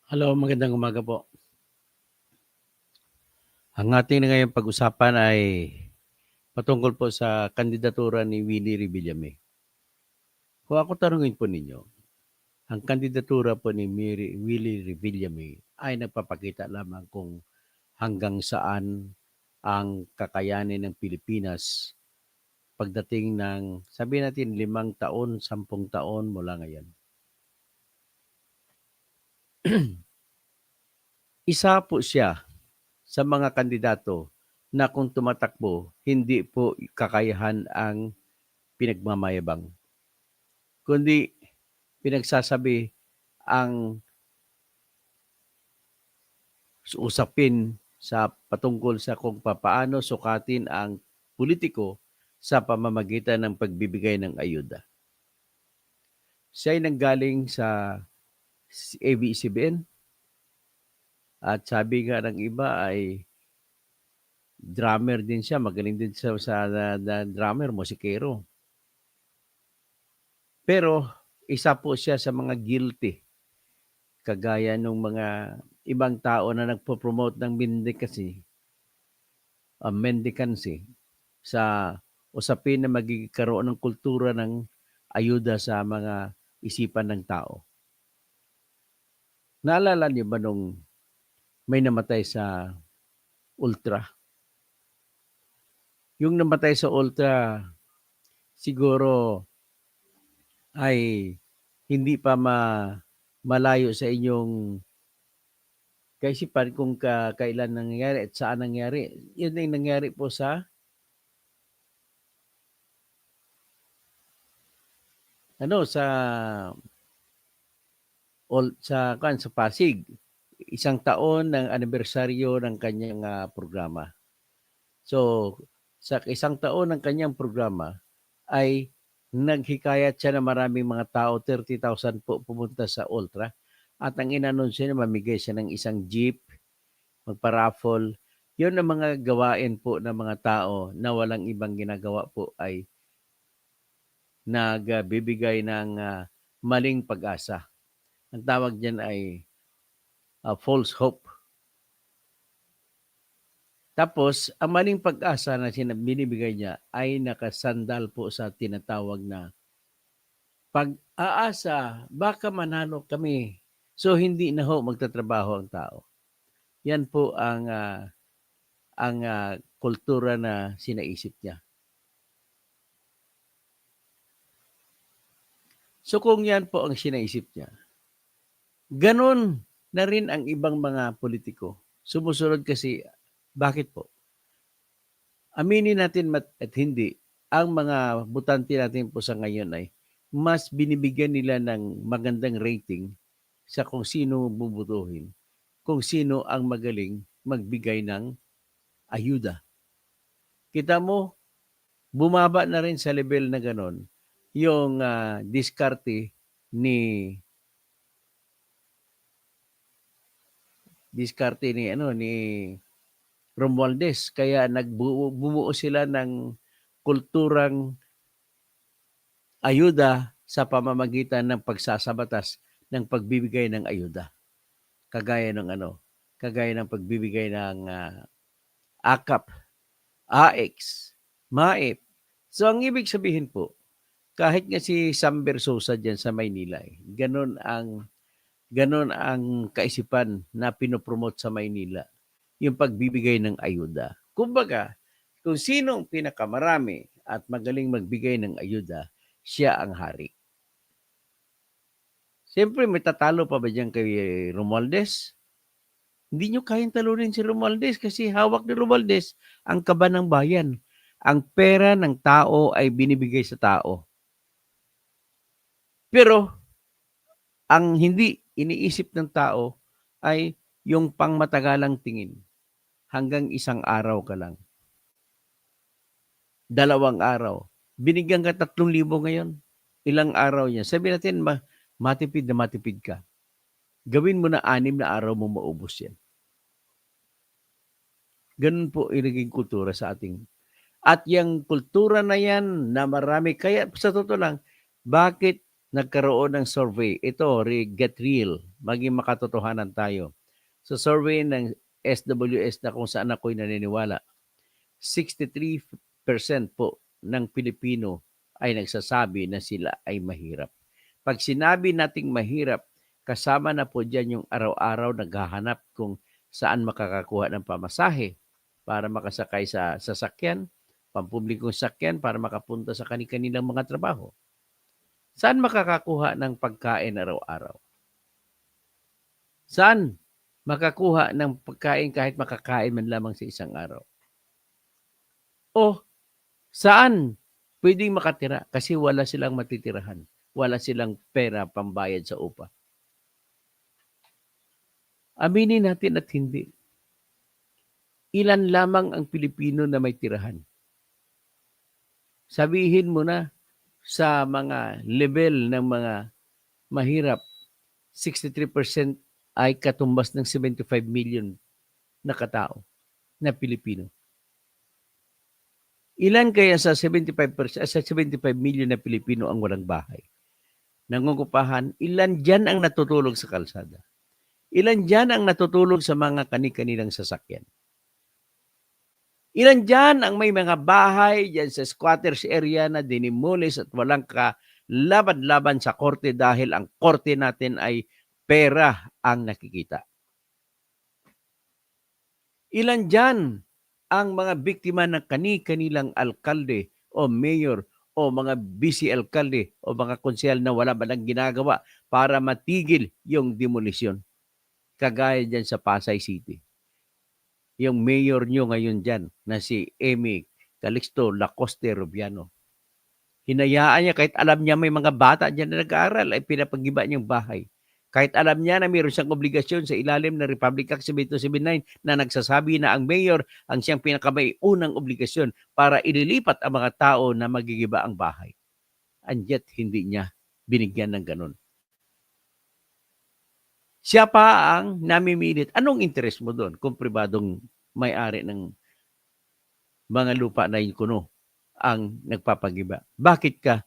Hello, magandang umaga po. Ang ating na ngayong pag-usapan ay patungkol po sa kandidatura ni Willie Revillame. Kung ako tanungin po ninyo, ang kandidatura po ni Willie Revillame ay nagpapakita lamang kung hanggang saan ang kakayanin ng Pilipinas pagdating ng, sabihin natin, 5 taon, 10 taon mula ngayon. Isa po siya sa mga kandidato na kung tumatakbo, hindi po kakayahan ang pinagmamayabang, kundi pinagsasabi ang usapin sa patungkol sa kung papaano sukatin ang politiko sa pamamagitan ng pagbibigay ng ayuda. Siya ay nanggaling sa ABS-CBN at sabi nga ng iba ay drummer din siya, magaling din siya sa drummer, musikero. Pero isa po siya sa mga guilty, kagaya ng mga ibang tao na nagpo-promote ng mendicancy sa usapin na magkakaroon ng kultura ng ayuda sa mga isipan ng tao. Naalala niyo ba nung may namatay sa Ultra? Yung namatay sa Ultra, siguro ay hindi pa malayo sa inyong kaisipan kung kailan nangyari at saan nangyari. Yun ay nangyari po sa sa Pasig. 1 taon ng anibersaryo ng kanyang programa. So, sa 1 taon ng kanyang programa ay naghikayat siya na maraming mga tao, 30,000 po pumunta sa Ultra. At ang inanunsyo niya, mamigay siya ng isang jeep, magpa-raffle. Yun ang mga gawain po ng mga tao na walang ibang ginagawa po ay nagbibigay ng maling pag-asa. Ang tawag diyan ay false hope. Tapos, ang maling pag-asa na binibigay niya ay nakasandal po sa tinatawag na pag-aasa, baka manalo kami. So, hindi na ho magtatrabaho ang tao. Yan po ang kultura na sinaisip niya. So, kung yan po ang sinaisip niya, ganon na rin ang ibang mga politiko. Sumusunod kasi, bakit po? Aminin natin at hindi, ang mga butante natin po sa ngayon ay mas binibigyan nila ng magandang rating sa kung sino bubutuhin, kung sino ang magaling magbigay ng ayuda. Kita mo, bumaba na rin sa level na ganon yung diskarte ni ni Romualdez, kaya bumuo sila ng kulturang ayuda sa pamamagitan ng pagsasabatas ng pagbibigay ng ayuda. Kagaya ng pagbibigay ng AKAP, AX, MAIP. So ang ibig sabihin po, kahit nga si Sam Bersosa diyan sa Maynila, ganon ang kaisipan na pinopromote sa Maynila, yung pagbibigay ng ayuda. Kumbaga, kung sino ang pinakamarami at magaling magbigay ng ayuda, siya ang hari. Siyempre, may tatalo pa ba diyan kay Romualdez? Hindi nyo kayang talunin si Romualdez kasi hawak ni Romualdez ang kaba ng bayan. Ang pera ng tao ay binibigay sa tao. Pero, ang hindi iniisip ng tao ay yung pangmatagalang tingin. Hanggang 1 araw ka lang. 2 araw. Binigyan ka 3,000 ngayon. Ilang araw yan. Sabi natin, matipid na matipid ka. Gawin mo na 6 na araw mo maubos yan. Ganun po inaging kultura sa ating. At yung kultura na yan na marami, kaya sa totoo lang, bakit nagkaroon ng survey? Ito, Get Real. maging makatotohanan tayo. Sa survey ng SWS na kung saan ako'y naniniwala, 63% po ng Pilipino ay nagsasabi na sila ay mahirap. Pag sinabi nating mahirap, kasama na po dyan yung araw-araw naghahanap kung saan makakakuha ng pamasahe para makasakay sa sasakyan, pampublikong sasakyan para makapunta sa kanilang mga trabaho. Saan makakakuha ng pagkain araw-araw? Saan makakuha ng pagkain kahit makakain man lamang sa isang araw? O saan pwedeng makatira kasi wala silang matitirahan? Wala silang pera pambayad sa upa. Aminin natin at hindi. Ilan lamang ang Pilipino na may tirahan? Sabihin mo na sa mga level ng mga mahirap, 63% ay katumbas ng 75 million na katao na Pilipino. Ilan kaya sa 75% sa 75 million na Pilipino ang walang bahay? Nangungupahan, ilan diyan ang natutulog sa kalsada? Ilan diyan ang natutulog sa mga kani-kanilang sasakyan? Ilan diyan ang may mga bahay diyan sa squatters area na dinimulis at walang kalaban-laban sa korte dahil ang korte natin ay pera ang nakikita? Ilan diyan ang mga biktima ng kani-kanilang alkalde o mayor o mga vice-alkalde o mga konsehal na wala ba nang ginagawa para matigil yung demolisyon? Kagaya dyan sa Pasay City. Yung mayor nyo ngayon dyan na si Amy Calixto Lacoste Rubiano. Hinayaan niya kahit alam niya may mga bata dyan na nag-aaral ay pinapagiba niyang bahay. Kahit alam niya na mayroon siyang obligasyon sa ilalim ng Republic Act 7279 na nagsasabi na ang mayor ang siyang pinakamayunang obligasyon para ililipat ang mga tao na magigiba ang bahay. And yet, hindi niya binigyan ng ganun. Siya pa ang namimilit. Anong interest mo doon kung pribadong may-ari ng mga lupa na kuno ang nagpapagiba? Bakit ka,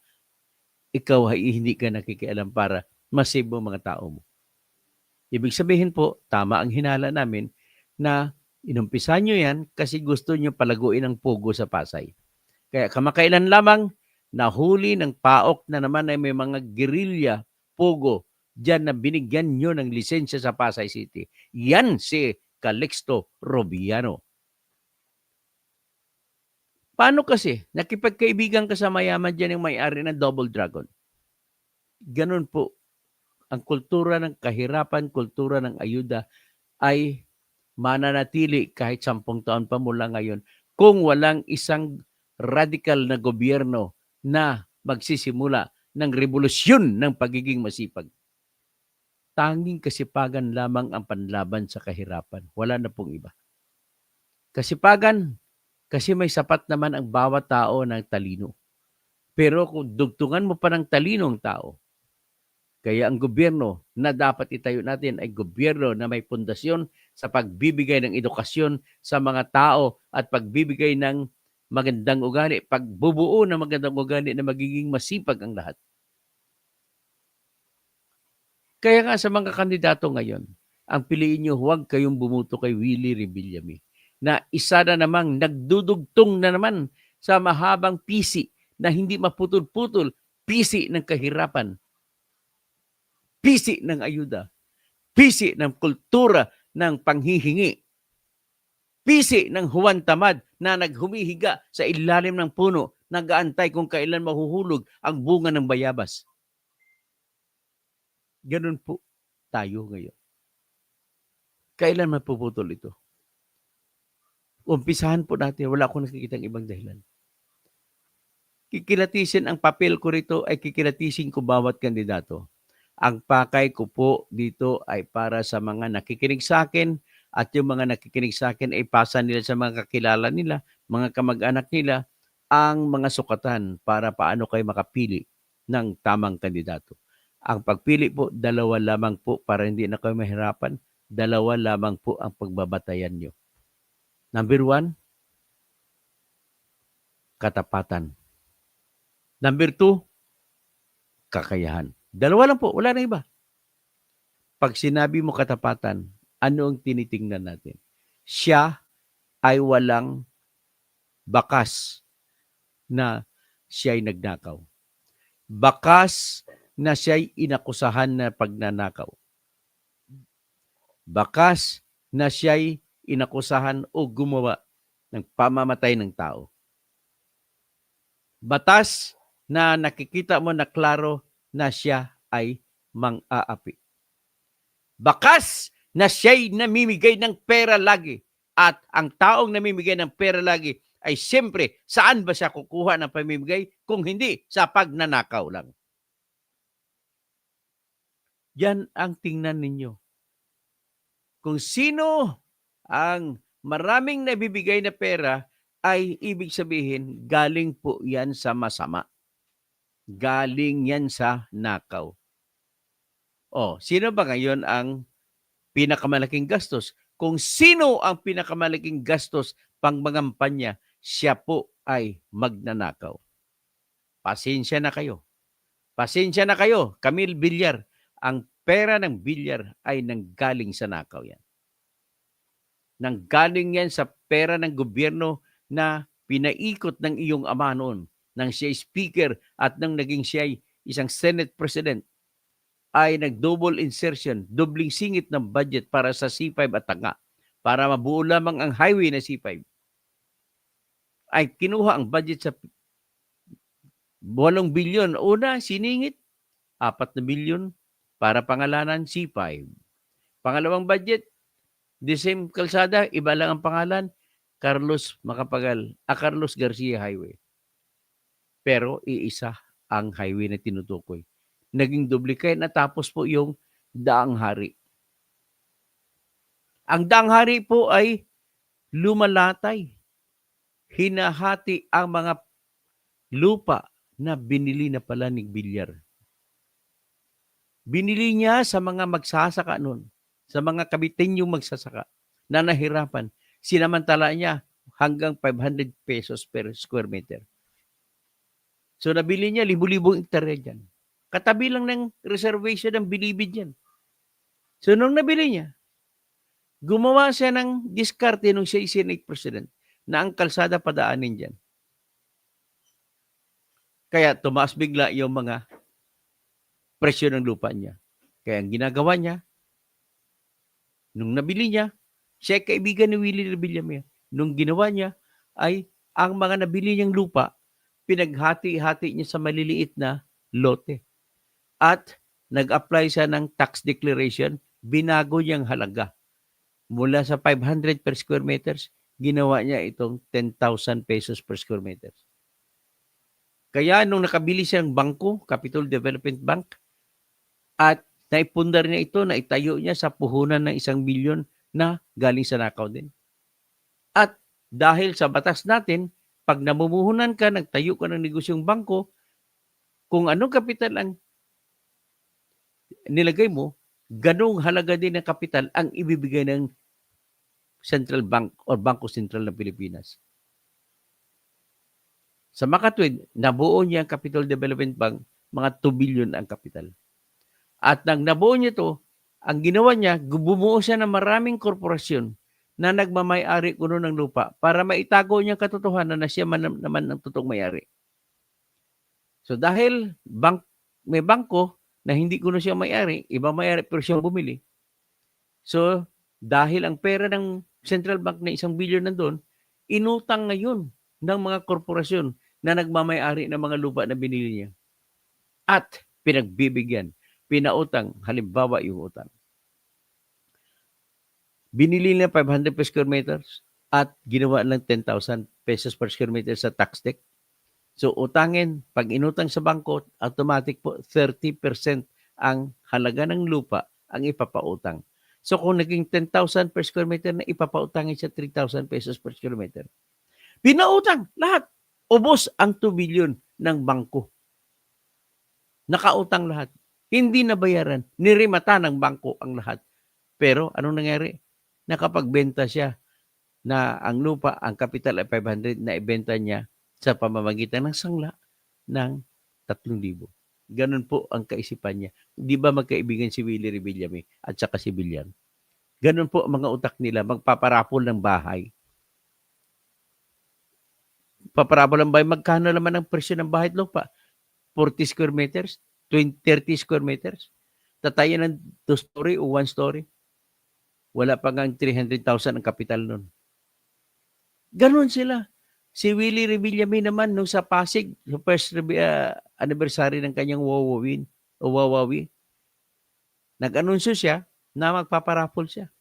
ikaw ay hindi ka nakikialam para masave mo mga tao mo? Ibig sabihin po, tama ang hinala namin na inumpisa nyo yan kasi gusto nyo palaguin ang pugo sa Pasay. Kaya kamakailan lamang, nahuli ng PAOK na naman ay may mga guerrilla pugo diyan na binigyan nyo ng lisensya sa Pasay City. Yan si Calixto Rubiano. Paano kasi? Nakipagkaibigan ka sa mayaman dyan yung may-ari ng Double Dragon. Ganun po. Ang kultura ng kahirapan, kultura ng ayuda ay mananatili kahit 10 taon pa mula ngayon kung walang isang radical na gobyerno na magsisimula ng revolusyon ng pagiging masipag. Tanging kasipagan lamang ang panlaban sa kahirapan. Wala na pong iba. Kasipagan, kasi may sapat naman ang bawat tao ng talino. Pero kung dugtungan mo pa ng talinong tao, kaya ang gobyerno na dapat itayo natin ay gobyerno na may pundasyon sa pagbibigay ng edukasyon sa mga tao at pagbibigay ng magandang ugali, pagbubuo ng magandang ugali na magiging masipag ang lahat. Kaya nga sa mga kandidato ngayon, ang piliin nyo, huwag kayong bumuto kay Willie Rebillame na isa na namang nagdudugtong na naman sa mahabang pisi na hindi maputol-putol, pisi ng kahirapan, pisi ng ayuda, pisi ng kultura ng panghihingi, pisi ng huwan tamad na naghumihiga sa ilalim ng puno, nag-aantay kung kailan mahuhulog ang bunga ng bayabas. Ganun po tayo ngayon. Kailan mapuputol ito? Umpisahan po natin, wala akong nakikitang ibang dahilan. Kikilatisin ang papel ko rito ay kikilatisin ko bawat kandidato. Ang pakay ko po dito ay para sa mga nakikinig sa akin at yung mga nakikinig sa akin ay pasa nila sa mga kakilala nila, mga kamag-anak nila, ang mga sukatan para paano kayo makapili ng tamang kandidato. Ang pagpili po, 2 lamang po para hindi na kayo mahirapan. 2 lamang po ang pagbabatayan nyo. Number 1, katapatan. Number 2, kakayahan. 2 lang po, wala na iba. pag sinabi mo katapatan, ano ang tinitingnan natin? Siya ay walang bakas na siya'y nagnakaw. Bakas na siya'y inakusahan na pagnanakaw. Bakas na siya'y inakusahan o gumawa ng pamamatay ng tao. Batas na nakikita mo na klaro na siya ay mang-aapi. Bakas na siya'y namimigay ng pera lagi. At ang taong namimigay ng pera lagi ay siyempre, saan ba siya kukuha ng pamimigay kung hindi sa pagnanakaw lang? Yan ang tingnan ninyo. Kung sino ang maraming nabibigay na pera ay ibig sabihin galing po yan sa masama. Galing yan sa nakaw. Sino ba ngayon ang pinakamalaking gastos? Kung sino ang pinakamalaking gastos pang mangampanya, siya po ay magnanakaw. Pasensya na kayo. Pasensya na kayo, Camille Villar. Ang pera ng Villar ay nanggaling sa nakaw yan. Nanggaling yan sa pera ng gobyerno na pinaikot ng iyong ama noon. Nang siya speaker at nang naging siya isang Senate President, ay nag-double insertion, dobling singit ng budget para sa C5 at Tanga. Para mabuo lamang ang highway na C5. Ay kinuha ang budget sa 8 bilyon. Una, siningit. 4 na bilyon para pangalanan C5. Pangalawang budget, the same kalsada, iba lang ang pangalan, Carlos Garcia Highway. Pero iisa ang highway na tinutukoy. Naging duplicate na tapos po yung Daang Hari. Ang Daang Hari po ay lumalatay. Hinahati ang mga lupa na binili na pala ni Villar. Binili niya sa mga magsasaka noon, sa mga kabitenyong magsasaka na nahirapan. Sinamantala niya hanggang 500 pesos per square meter. So nabili niya libu-libong hektarya dyan. Katabi lang ng reservation ng Bilibid yan. So nung nabili niya, gumawa siya ng diskarte nung siya Senate President na ang kalsada padaanin dyan. Kaya tumaas bigla yung mga presyo ng lupa niya. Kaya ang ginagawa niya, nung nabili niya, siya kaibigan ni Willie Revillame. Nung ginawa niya, ay ang mga nabili niyang lupa, pinaghati-hati niya sa maliliit na lote. At nag-apply siya ng tax declaration, binago niyang halaga. Mula sa 500 per square meters, ginawa niya itong 10,000 pesos per square meters. Kaya nung nakabili siya ng bangko, Capital Development Bank, at naipundar niya ito, naitayo niya sa puhunan ng 1 bilyon na galing sa nakaw din. At dahil sa batas natin, pag namumuhunan ka, nagtayo ka ng negosyong bangko, kung anong kapital ang nilagay mo, ganong halaga din ng kapital ang ibibigay ng Central Bank o Bangko Sentral ng Pilipinas. Sa makatwid, nabuo niya ang Capital Development Bank, mga 2 billion ang kapital. At nang nabuo niya ito, ang ginawa niya, bumuo siya ng maraming korporasyon na nagmamay-ari kuno ng lupa para maitago niya ang katotohanan na siya naman ang totoong may-ari. So dahil may bangko na hindi kuno siya may-ari, ibang may-ari pero siya bumili. So dahil ang pera ng Central Bank na 1 billion nandoon, inutang ngayon ng mga korporasyon na nagmamay-ari ng mga lupa na binili niya. At pinagbibigyan, pinautang, halimbawa yung utang. Binili niya 500 per square meters at ginawa lang 10,000 pesos per square meter sa tax deck. So utangin, pag inutang sa bangko, automatic po 30% ang halaga ng lupa ang ipapautang. So kung naging 10,000 per square meter na ipapautangin siya 3,000 pesos per square meter. Pinautang lahat. Ubos ang 2 billion ng bangko. Nakautang lahat. Hindi nabayaran. Nirimata ng bangko ang lahat. Pero anong nangyari? Nakapagbenta siya na ang lupa, ang kapital ay 500 na ibenta niya sa pamamagitan ng sangla ng 3,000. Ganun po ang kaisipan niya. Di ba magkaibigan si Willie Revillame at saka si Villar? Ganun po ang mga utak nila, magpaparapol ng bahay. Paparapol ng bahay, magkano naman ang presyo ng bahay at lupa? 40 square meters? 30 square meters? Tatayan ng 2 story o 1 story? Wala pa nga 300,000 ang kapital nun. Ganun sila. Si Willie Revillame naman nung sa Pasig, sa first anniversary ng kanyang Wawawi, nag-anunsyo siya na magpaparapol siya.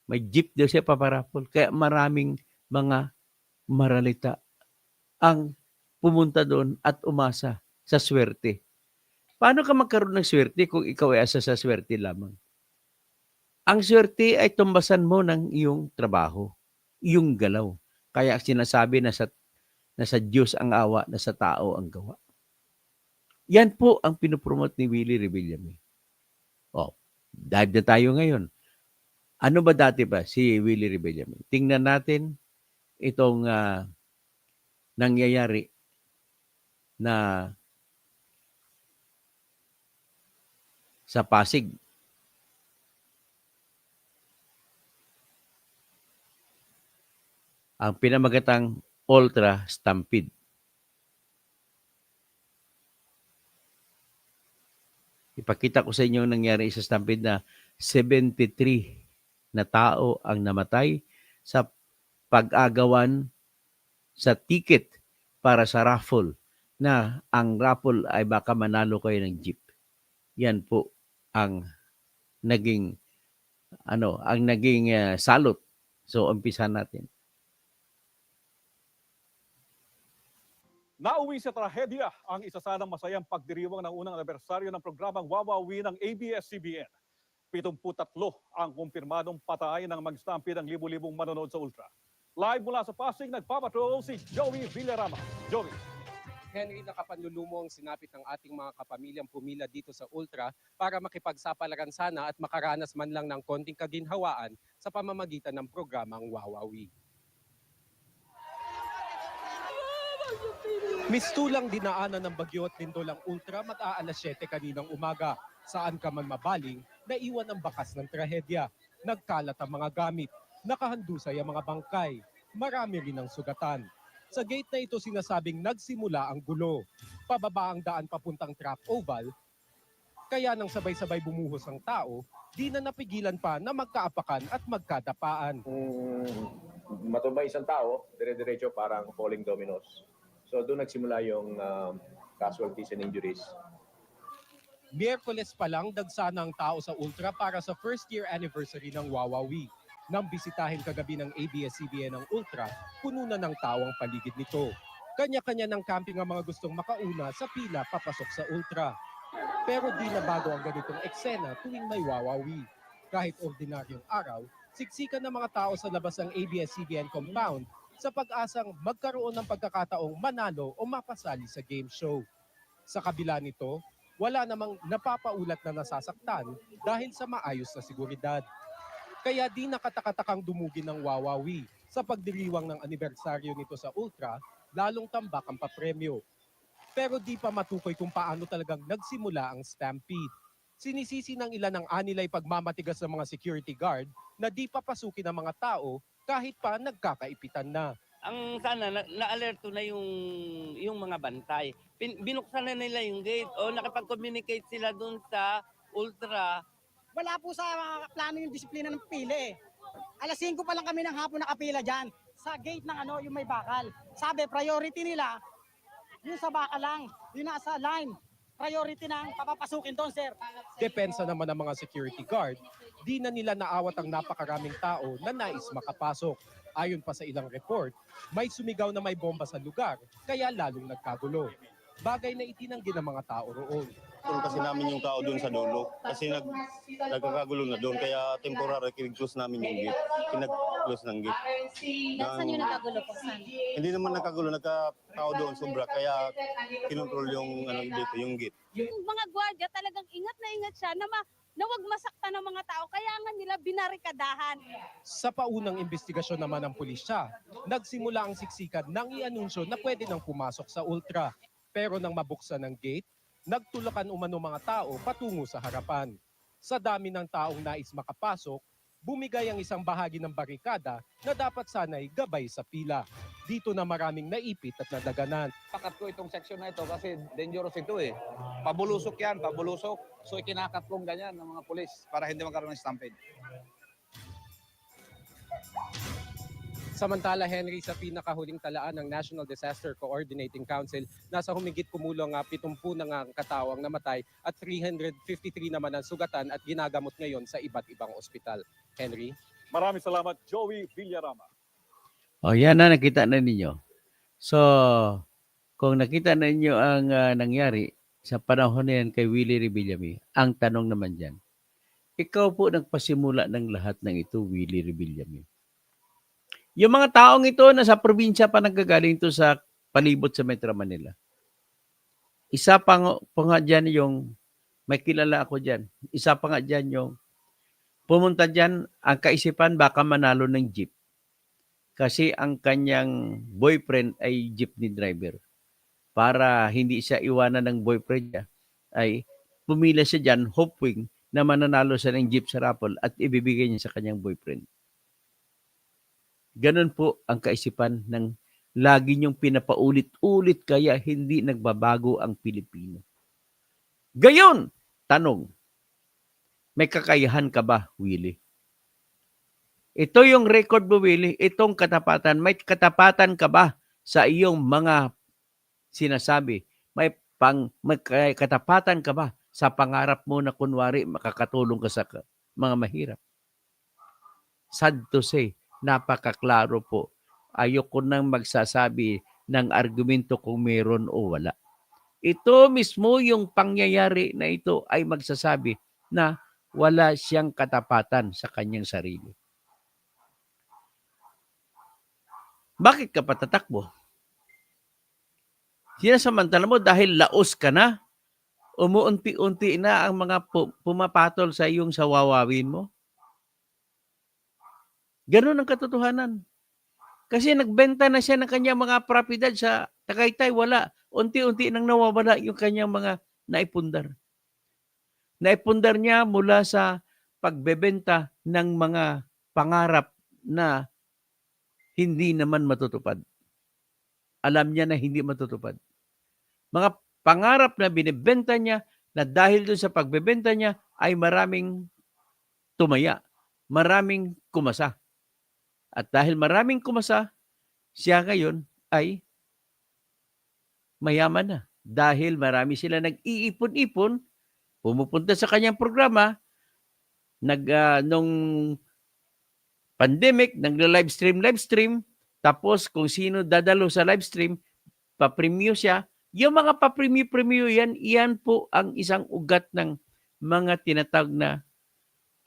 May jeep daw siya paparapol. Kaya maraming mga maralita ang pumunta doon at umasa sa swerte. Paano ka magkaroon ng swerte kung ikaw ay asa sa swerte lamang? Ang swerte ay tumbasan mo ng iyong trabaho, iyong galaw. Kaya sinasabi na sa Diyos ang awa, na sa tao ang gawa. Yan po ang pinopromote ni Willie Revillame. Dive na tayo ngayon. Ano ba dati ba si Willie Revillame? Tingnan natin itong nangyayari na sa Pasig. Ang pinamagatang Ultra Stampede. Ipakita ko sa inyo ang nangyari sa Stampede na 73 na tao ang namatay sa pag-agawan sa ticket para sa raffle, na ang raffle ay baka manalo kayo ng jeep. Yan po ang naging salot. So umpisa natin. Nauwi sa trahedya ang isa sanang masayang pagdiriwang ng unang anibersaryo ng programang Wawawi ng ABS-CBN. 73 ang kumpirmadong patay ng mag-stampede ng libu-libong manonood sa Ultra. Live mula sa Pasig, nagpapatrol si Joey Villarama. Joey. Henry, nakapanlulumo ang sinapit ng ating mga kapamilyang pumila dito sa Ultra para makipagsapalaran sana at makaranas man lang ng konting kaginhawaan sa pamamagitan ng programang Wawawi. Mistulang dinaanan ng bagyo at lindol ang Ultra mag-aalas 7 kaninang umaga. Saan ka man mabaling, naiwan ang bakas ng trahedya. Nagkalat ang mga gamit, nakahandusay ang mga bangkay, marami rin ang sugatan. Sa gate na ito sinasabing nagsimula ang gulo. Pababa ang daan papuntang track oval, kaya nang sabay-sabay bumuhos ang tao, di na napigilan pa na magkaapakan at magkadapaan. Matumba isang tao, dire-diretso parang falling dominoes. So doon nagsimula yung casualties and injuries. Miyerkules pa lang dagsana ang tao sa Ultra para sa first year anniversary ng Wawawi. Nang bisitahin kagabi ng ABS-CBN ng Ultra, puno na ng tao ang paligid nito. Kanya-kanya ng camping ang mga gustong makauna sa pila papasok sa Ultra. Pero di na bago ang ganitong eksena tuwing may Wawawi. Kahit ordinaryong araw, siksikan ng mga tao sa labas ng ABS-CBN compound sa pag-asang magkaroon ng pagkakataong manalo o mapasali sa game show. Sa kabila nito, wala namang napapaulat na nasasaktan dahil sa maayos na seguridad. Kaya di nakatakatakang dumugin ng Wawawi sa pagdiriwang ng anibersaryo nito sa Ultra, lalong tambak ang papremyo. Pero di pa matukoy kung paano talagang nagsimula ang stampede. Sinisisi ng ilan ng anilay pagmamatigas ng mga security guard na di papasukin ang mga tao kahit pa nagkakaipitan na. Ang sana na-alerto na yung mga bantay. Binuksan na nila yung gate o nakipag-communicate sila dun sa Ultra. Wala po sa plano yung disiplina ng pila eh. Alas 5 pa lang kami ng hapon nakapila dyan sa gate ng yung may bakal. Sabi, priority nila, yung sa bakal lang, yung nasa line. Priority ng papapasukin doon, sir. Depensa naman ng mga security guard, di na nila naawat ang napakaraming tao na nais makapasok. Ayon pa sa ilang report, may sumigaw na may bomba sa lugar, kaya lalong nagkagulo. Bagay na itinanggi ng mga tao roon. Tulong kasi namin yung tao doon sa dulo kasi nagkakagulo na doon kaya temporary kinag-close namin yung gate. Kinag-close ng gate. Saan yung nagkagulo po? Saan? Hindi naman nagkagulo, nagka-tao doon sobra kaya kinontrol yung dito, yung gate. Yung mga gwardiya talagang ingat na ingat siya na wag masaktan ng mga tao, kaya nga nila binarikadahan. Sa paunang investigasyon naman ng pulisya, nagsimula ang siksikan nang i-anunsyo na pwede nang pumasok sa Ultra. Pero nang mabuksan ng gate, nagtulakan umano mga tao patungo sa harapan. Sa dami ng taong nais makapasok, bumigay ang isang bahagi ng barikada na dapat sana'y gabay sa pila. Dito na maraming naipit at nadaganan. Pakat ko itong section na ito kasi dangerous ito eh. Pabulusok yan, pabulusok. So ikinakat kong ganyan ng mga pulis para hindi magkaroon ng stampede. Samantala, Henry, sa pinakahuling talaan ng National Disaster Coordinating Council, nasa humigit kumulong 70 na katao ang namatay at 353 naman ang sugatan at ginagamot ngayon sa iba't ibang ospital. Henry? Maraming salamat, Joey Villarama. O yan na, nakita na ninyo. So, kung nakita na ninyo ang nangyari sa panahon na yan kay Willie Revillame, ang tanong naman dyan, ikaw po nagpasimula ng lahat ng ito, Willie Revillame. Yung mga taong ito na sa probinsya pa nagagaling to sa palibot sa Metro Manila. Isa pa nga dyan yung, may kilala ako dyan, isa pa nga dyan yung, pumunta dyan, ang kaisipan baka manalo ng jeep. Kasi ang kanyang boyfriend ay jeepney driver. Para hindi siya iwanan ng boyfriend niya, ay pumila siya dyan, hoping na mananalo siya ng jeep sa raffle at ibibigay niya sa kanyang boyfriend. Ganon po ang kaisipan ng lagi niyong pinapaulit-ulit kaya hindi nagbabago ang Pilipino. Gayon, tanong, may kakayahan ka ba, Willie? Ito yung record mo, Willie, itong katapatan. May katapatan ka ba sa iyong mga sinasabi? May katapatan ka ba sa pangarap mo na kunwari makakatulong ka sa mga mahirap? Sad to say, napakaklaro po. Ayoko nang magsasabi ng argumento kung meron o wala. Ito mismo yung pangyayari na ito ay magsasabi na wala siyang katapatan sa kanyang sarili. Bakit ka patatakbo? Sinasamantala mo dahil laos ka na, umuunti-unti na ang mga pumapatol sa iyong sawawawin mo. Ganun ang katotohanan. Kasi nagbenta na siya ng kanyang mga propiedad sa Tagaytay, wala. Unti-unti nang nawawala yung kanyang mga naipundar. Naipundar niya mula sa pagbebenta ng mga pangarap na hindi naman matutupad. Alam niya na hindi matutupad. Mga pangarap na binibenta niya na dahil doon sa pagbebenta niya ay maraming tumaya, maraming kumasa. At dahil maraming kumasa, siya ngayon ay mayaman na. Dahil marami sila nag-iipon-ipon, pumupunta sa kanyang programa, nung pandemic, live stream, tapos kung sino dadalo sa live stream, pa-preview siya. Yung mga pa-preview yan, iyan po ang isang ugat ng mga tinatawag na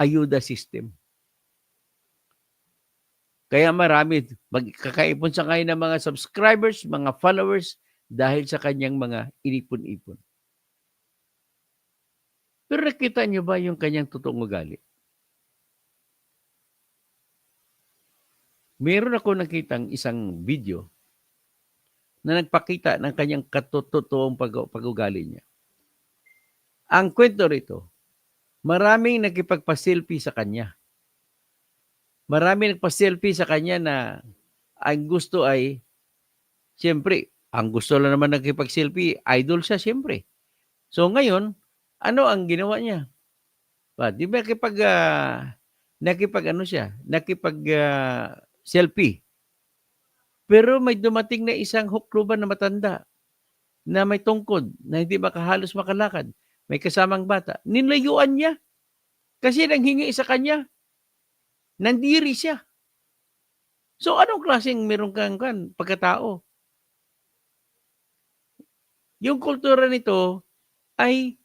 ayuda system. Kaya marami, magkakaipon sa ngayon ng mga subscribers, mga followers, dahil sa kanyang mga inipon-ipon. Pero nakita niyo ba yung kanyang totoong ugali? Meron ako nakitang isang video na nagpakita ng kanyang katotoong pag-ugali niya. Ang kwento rito, maraming nakipagpa-selfie sa kanya. Marami nagpa-selfie sa kanya na ang gusto ay, siyempre, ang gusto lang naman nakipag-selfie, idol siya siyempre. So ngayon, ano ang ginawa niya? Di ba selfie. Pero may dumating na isang hukluban na matanda na may tungkod, na hindi halos makalakad. May kasamang bata. Nilayuan niya. Kasi nanghingi sa kanya. Nandiri siya. So anong klaseng meron kang pagkatao? Yung kultura nito ay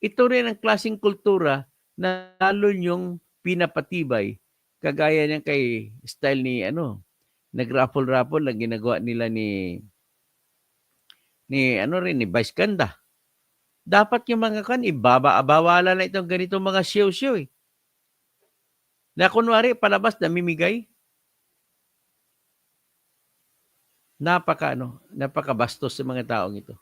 ito rin ang klaseng kultura na lalo yung pinapatibay. Kagaya niyan kay style ni nag-raffle-raffle na ginagawa nila ni Vice Ganda. Dapat yung mga ibabawala na itong ganitong mga show eh. Na kunwari palabas namimigay. Napakabastos sa mga taong ito.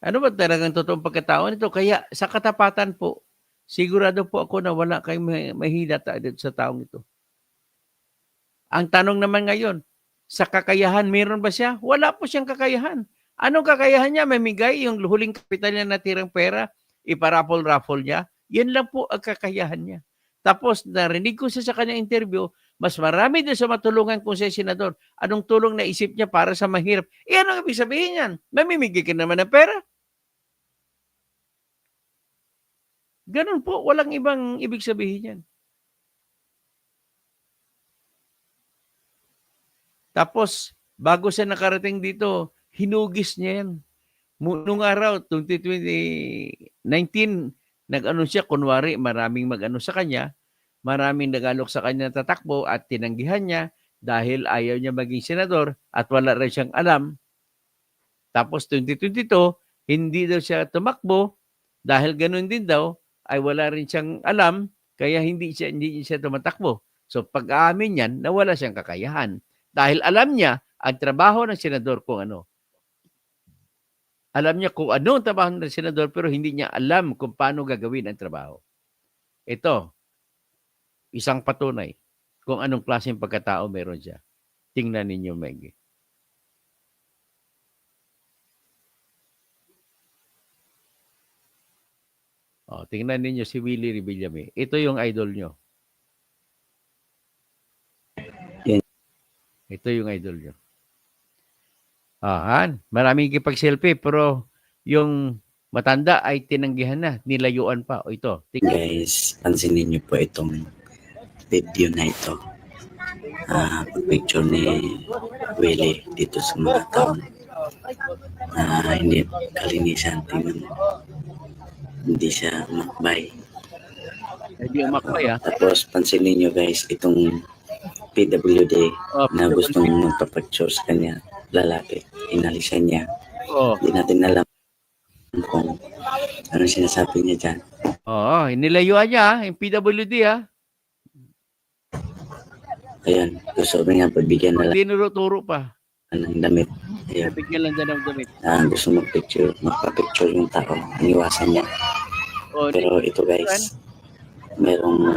Ano ba talagang totoong pagkatao nito? Kaya sa katapatan po, sigurado po ako na wala kayong mahina dito sa taong ito. Ang tanong naman ngayon, sa kakayahan, meron ba siya? Wala po siyang kakayahan. Anong kakayahan niya? Mamigay yung huling kapital niya na tirang pera, iparapol-raffle niya. Yan lang po ang kakayahan niya. Tapos narinig ko siya sa kanyang interview, mas marami din sa matulungan kung siya senador. Anong tulong na isip niya para sa mahirap? Ano ang ibig sabihin yan? Mamimigay ka naman ng pera. Ganun po, walang ibang ibig sabihin yan. Tapos, bago siya nakarating dito, hinugis niya yan. Nung araw, 2019, nag-ano siya, kunwari, maraming mag-ano sa kanya, maraming nagalok sa kanya tatakbo at tinanggihan niya dahil ayaw niya maging senador at wala rin siyang alam. Tapos 2022, hindi daw siya tumakbo dahil ganun din daw, ay wala rin siyang alam, kaya hindi siya tumatakbo. So pag-aamin niyan, nawala siyang kakayahan. Dahil alam niya ang trabaho ng senador kung ano. Alam niya kung ano ang trabaho ng senador pero hindi niya alam kung paano gagawin ang trabaho. Ito, isang patunay kung anong klaseng pagkatao meron siya. Tingnan ninyo, Meg. Tingnan ninyo si Willie Revillame. Ito yung idol nyo. Ito yung idol nyo. Maraming kipag-selfie pero yung matanda ay tinanggihan na, nilayuan pa. Ito. Guys, pansinin niyo po itong video na ito. Picture ni Willie dito sa mga taon. Hindi kalinisan. Tingnan mo. Hindi siya makbay. Hindi umakbay Tapos pansinin niyo guys, itong PWD na gustong magpapicture sa kanya, lalaki, inalisan niya. Hindi natin alam kung ano sinasabi niya dyan. Inilayuan niya, yung PWD Ayan, gusto niya pagbigyan na lang tinuro-turo pa. ng damit. Ayan. Bigyan lang din ng damit. Gusto magpapicture yung tao, iniwasan niya. Pero ito guys, merong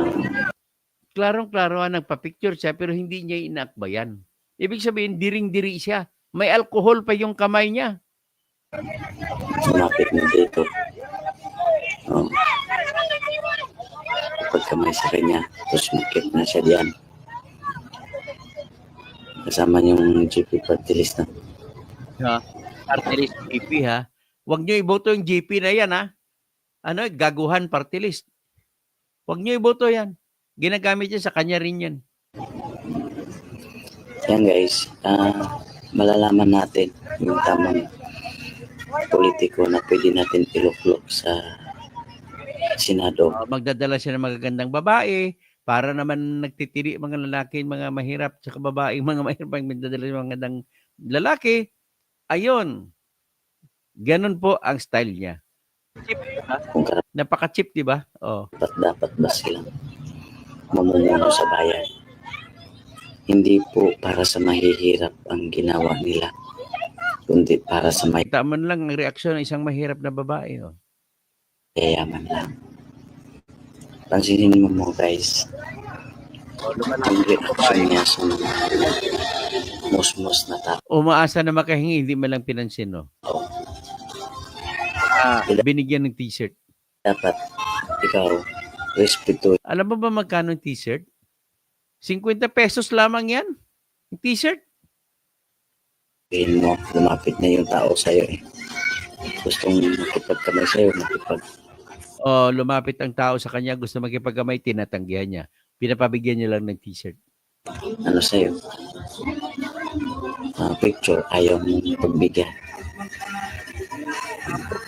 Klarong-klaro nagpa-picture siya pero hindi niya inakbayan. Ibig sabihin, diring-diri siya. May alcohol pa yung kamay niya. sumapit na dito. Pagkamay sa kanya, tapos makit na siya diyan. Kasama yung GP party list na. Party list GP Huwag niyo iboto yung GP na yan gaguhan party list. Huwag niyo iboto yan. Ginagamit yan sa kanya rin yan. Yan guys, malalaman natin yung tamang politiko na pwede natin iluklok sa Senado. Magdadala siya ng magagandang babae para naman nagtitiri mga lalaki, mga mahirap, sa babae, mga mahirap ang magdadala ng mga magandang lalaki. Ayun. Ganon po ang style niya. Cheap, Kung napaka-cheap, di ba? dapat ba silang mamumuno sa bayan? Hindi po para sa mahihirap ang ginawa nila, kundi para sa may Kita man lang ang reaksyon ng isang mahirap na babae. yayaman lang. Pansinin mo guys, ang reaksyon niya sa mga musmus na tao. Umaasa na makahingi, hindi man lang pinansin. Binigyan ng t-shirt. Dapat ikaw respeto. Alam mo ba magkano yung t-shirt? 50 pesos lamang yan. Yung t-shirt. Mo, lumapit na yung tao sa'yo Gustong makipagkamay sa'yo, Lumapit ang tao sa kanya, gusto makipagkamay, tinatanggihan niya. Pinapabigyan niya lang ng t-shirt. Ano sa'yo? Picture, ayaw mong pagbigyan.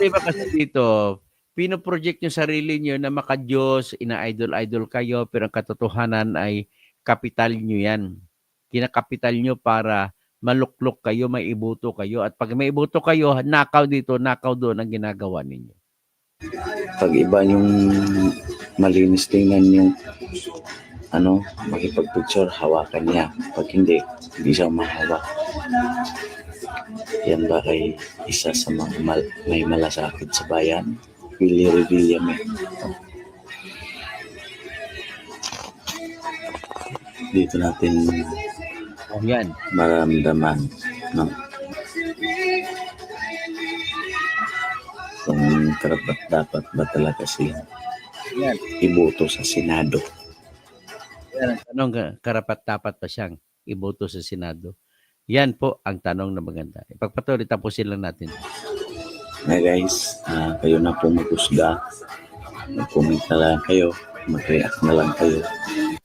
Diba kasi dito, pinoproject nyo sarili nyo na maka-Diyos, ina-idol-idol kayo, pero ang katotohanan ay kapital nyo yan. Kinakapital nyo para maluklok kayo, may iboto kayo. At pag may iboto kayo, nakaw dito, nakaw doon ang ginagawa ninyo. Pag iba yung malinis tingnan yung makipag-picture, hawakan niya. Pag hindi siya mahawak. Yan ba ay isa sa mga may malasakit sa bayan? Willie Revillame. Dito natin Yan. maramdaman, no? Kung karapat dapat ba talaga siya Yan. iboto sa Senado. Yan ang tanong, karapat-dapat pa siyang iboto sa Senado? Yan po ang tanong na maganda. Ipagpatuloy, tapusin lang natin. Na guys, kayo na po maghusga. Mag-comment na lang kayo. Mag-react na lang kayo.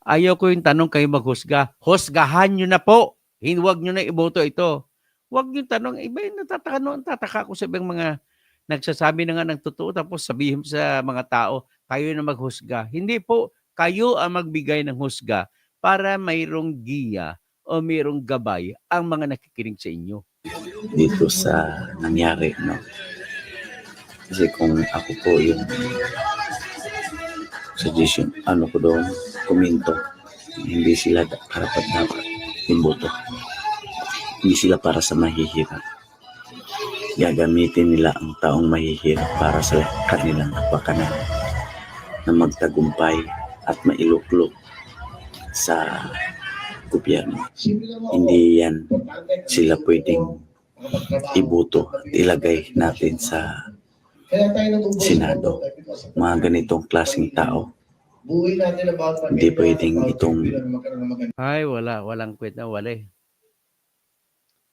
Ayaw ko yung tanong kayo maghusga. Husgahan nyo na po. Huwag nyo na iboto ito. Huwag yung tanong. Iba yung natataka ko sa ibang mga nagsasabi na nga ng totoo tapos sabihin sa mga tao, kayo na maghusga. Hindi po. Kayo ang magbigay ng husga para mayroong giya o mayroong gabay ang mga nakikinig sa inyo. Dito sa nangyari, no? Kasi kung ako po yung suggestion, ano ko doon, komento, hindi sila karapat-dapat iboto. Hindi sila para sa mahihirap. Gagamitin nila ang taong mahihirap para sa kanilang kapakanan na magtagumpay at mailuklok sa gobyerno. Hindi yan sila pwedeng iboto at ilagay natin sa Senado. Mga ganitong klaseng tao. Hindi pwedeng itong Ay, walang kwenta, wala eh.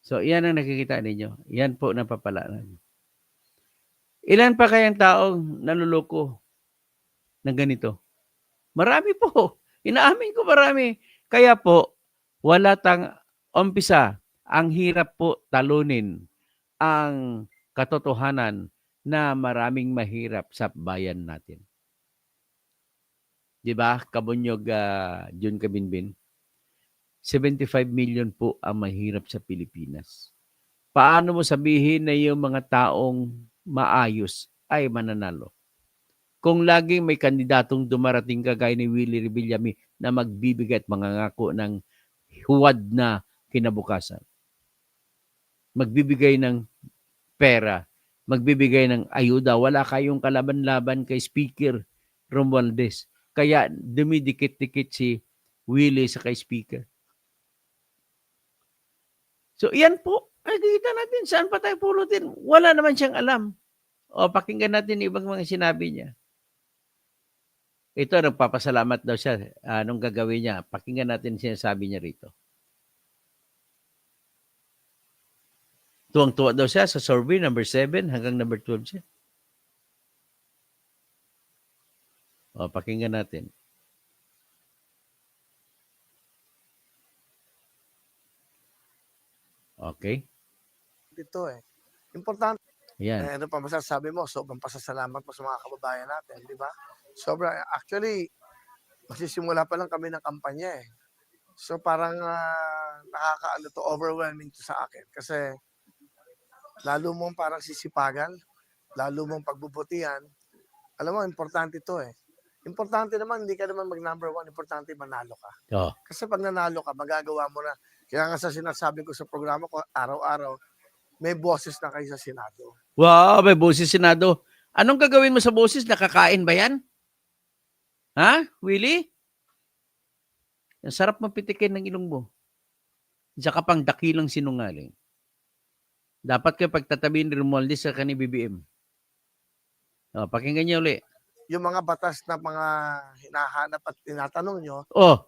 So, yan ang nakikita ninyo. Yan po napapalaan. Ilan pa kayang taong naluloko ng ganito? Marami po. Inaamin ko marami. Kaya po, wala tang umpisa. Ang hirap po talunin ang katotohanan na maraming mahirap sa bayan natin. Di ba? Kabunyog, Jun Kabinbin. 75 million po ang mahirap sa Pilipinas. Paano mo sabihin na yung mga taong maayos ay mananalo? Kung laging may kandidatong dumarating kagaya ni Willie Revillame na magbibigay at mangangako ng huwad na kinabukasan. Magbibigay ng pera, magbibigay ng ayuda. Wala kayong kalaban-laban kay Speaker Romualdez. Kaya dumidikit-dikit si Willie sa kay Speaker. So, yan po. Ay, kita natin. Saan pa tayo pulutin? Wala naman siyang alam. O, pakinggan natin ibang mga sinabi niya. Ito, nagpapasalamat daw siya. Anong gagawin niya? Pakinggan natin sinasabi niya rito. Tuwang-tuwa daw siya sa survey number 7 hanggang number 12 siya. O, pakinggan natin. Okay. Dito importante. Yan. Ano pa masasabi mo? Sobrang pasasalamat mo sa mga kababayan natin, di ba? Sobrang, actually, magsisimula pa lang kami ng kampanya So parang nakakaano to, overwhelming to sa akin. Kasi lalo mong parang sisipagan, lalo mong pagbubutihan. Alam mo, importante to Importante naman, hindi ka naman mag-number 1, importante manalo ka. Oh. Kasi pag nanalo ka, magagawa mo na. Kaya nga sa sinasabi ko sa programa ko, araw-araw, may boses na kayo sa Senado. Wow, may boses Senado. Anong gagawin mo sa boses? Nakakain ba yan? Ha, Willie? Ang sarap mapitikin ng ilong mo. Saka pang dakilang sinungaling. Dapat kayo pagtatabihin ni Romualdez sa kani BBM. O, pakinggan niyo uli. Yung mga batas na mga hinahanap at tinatanong nyo. Oh,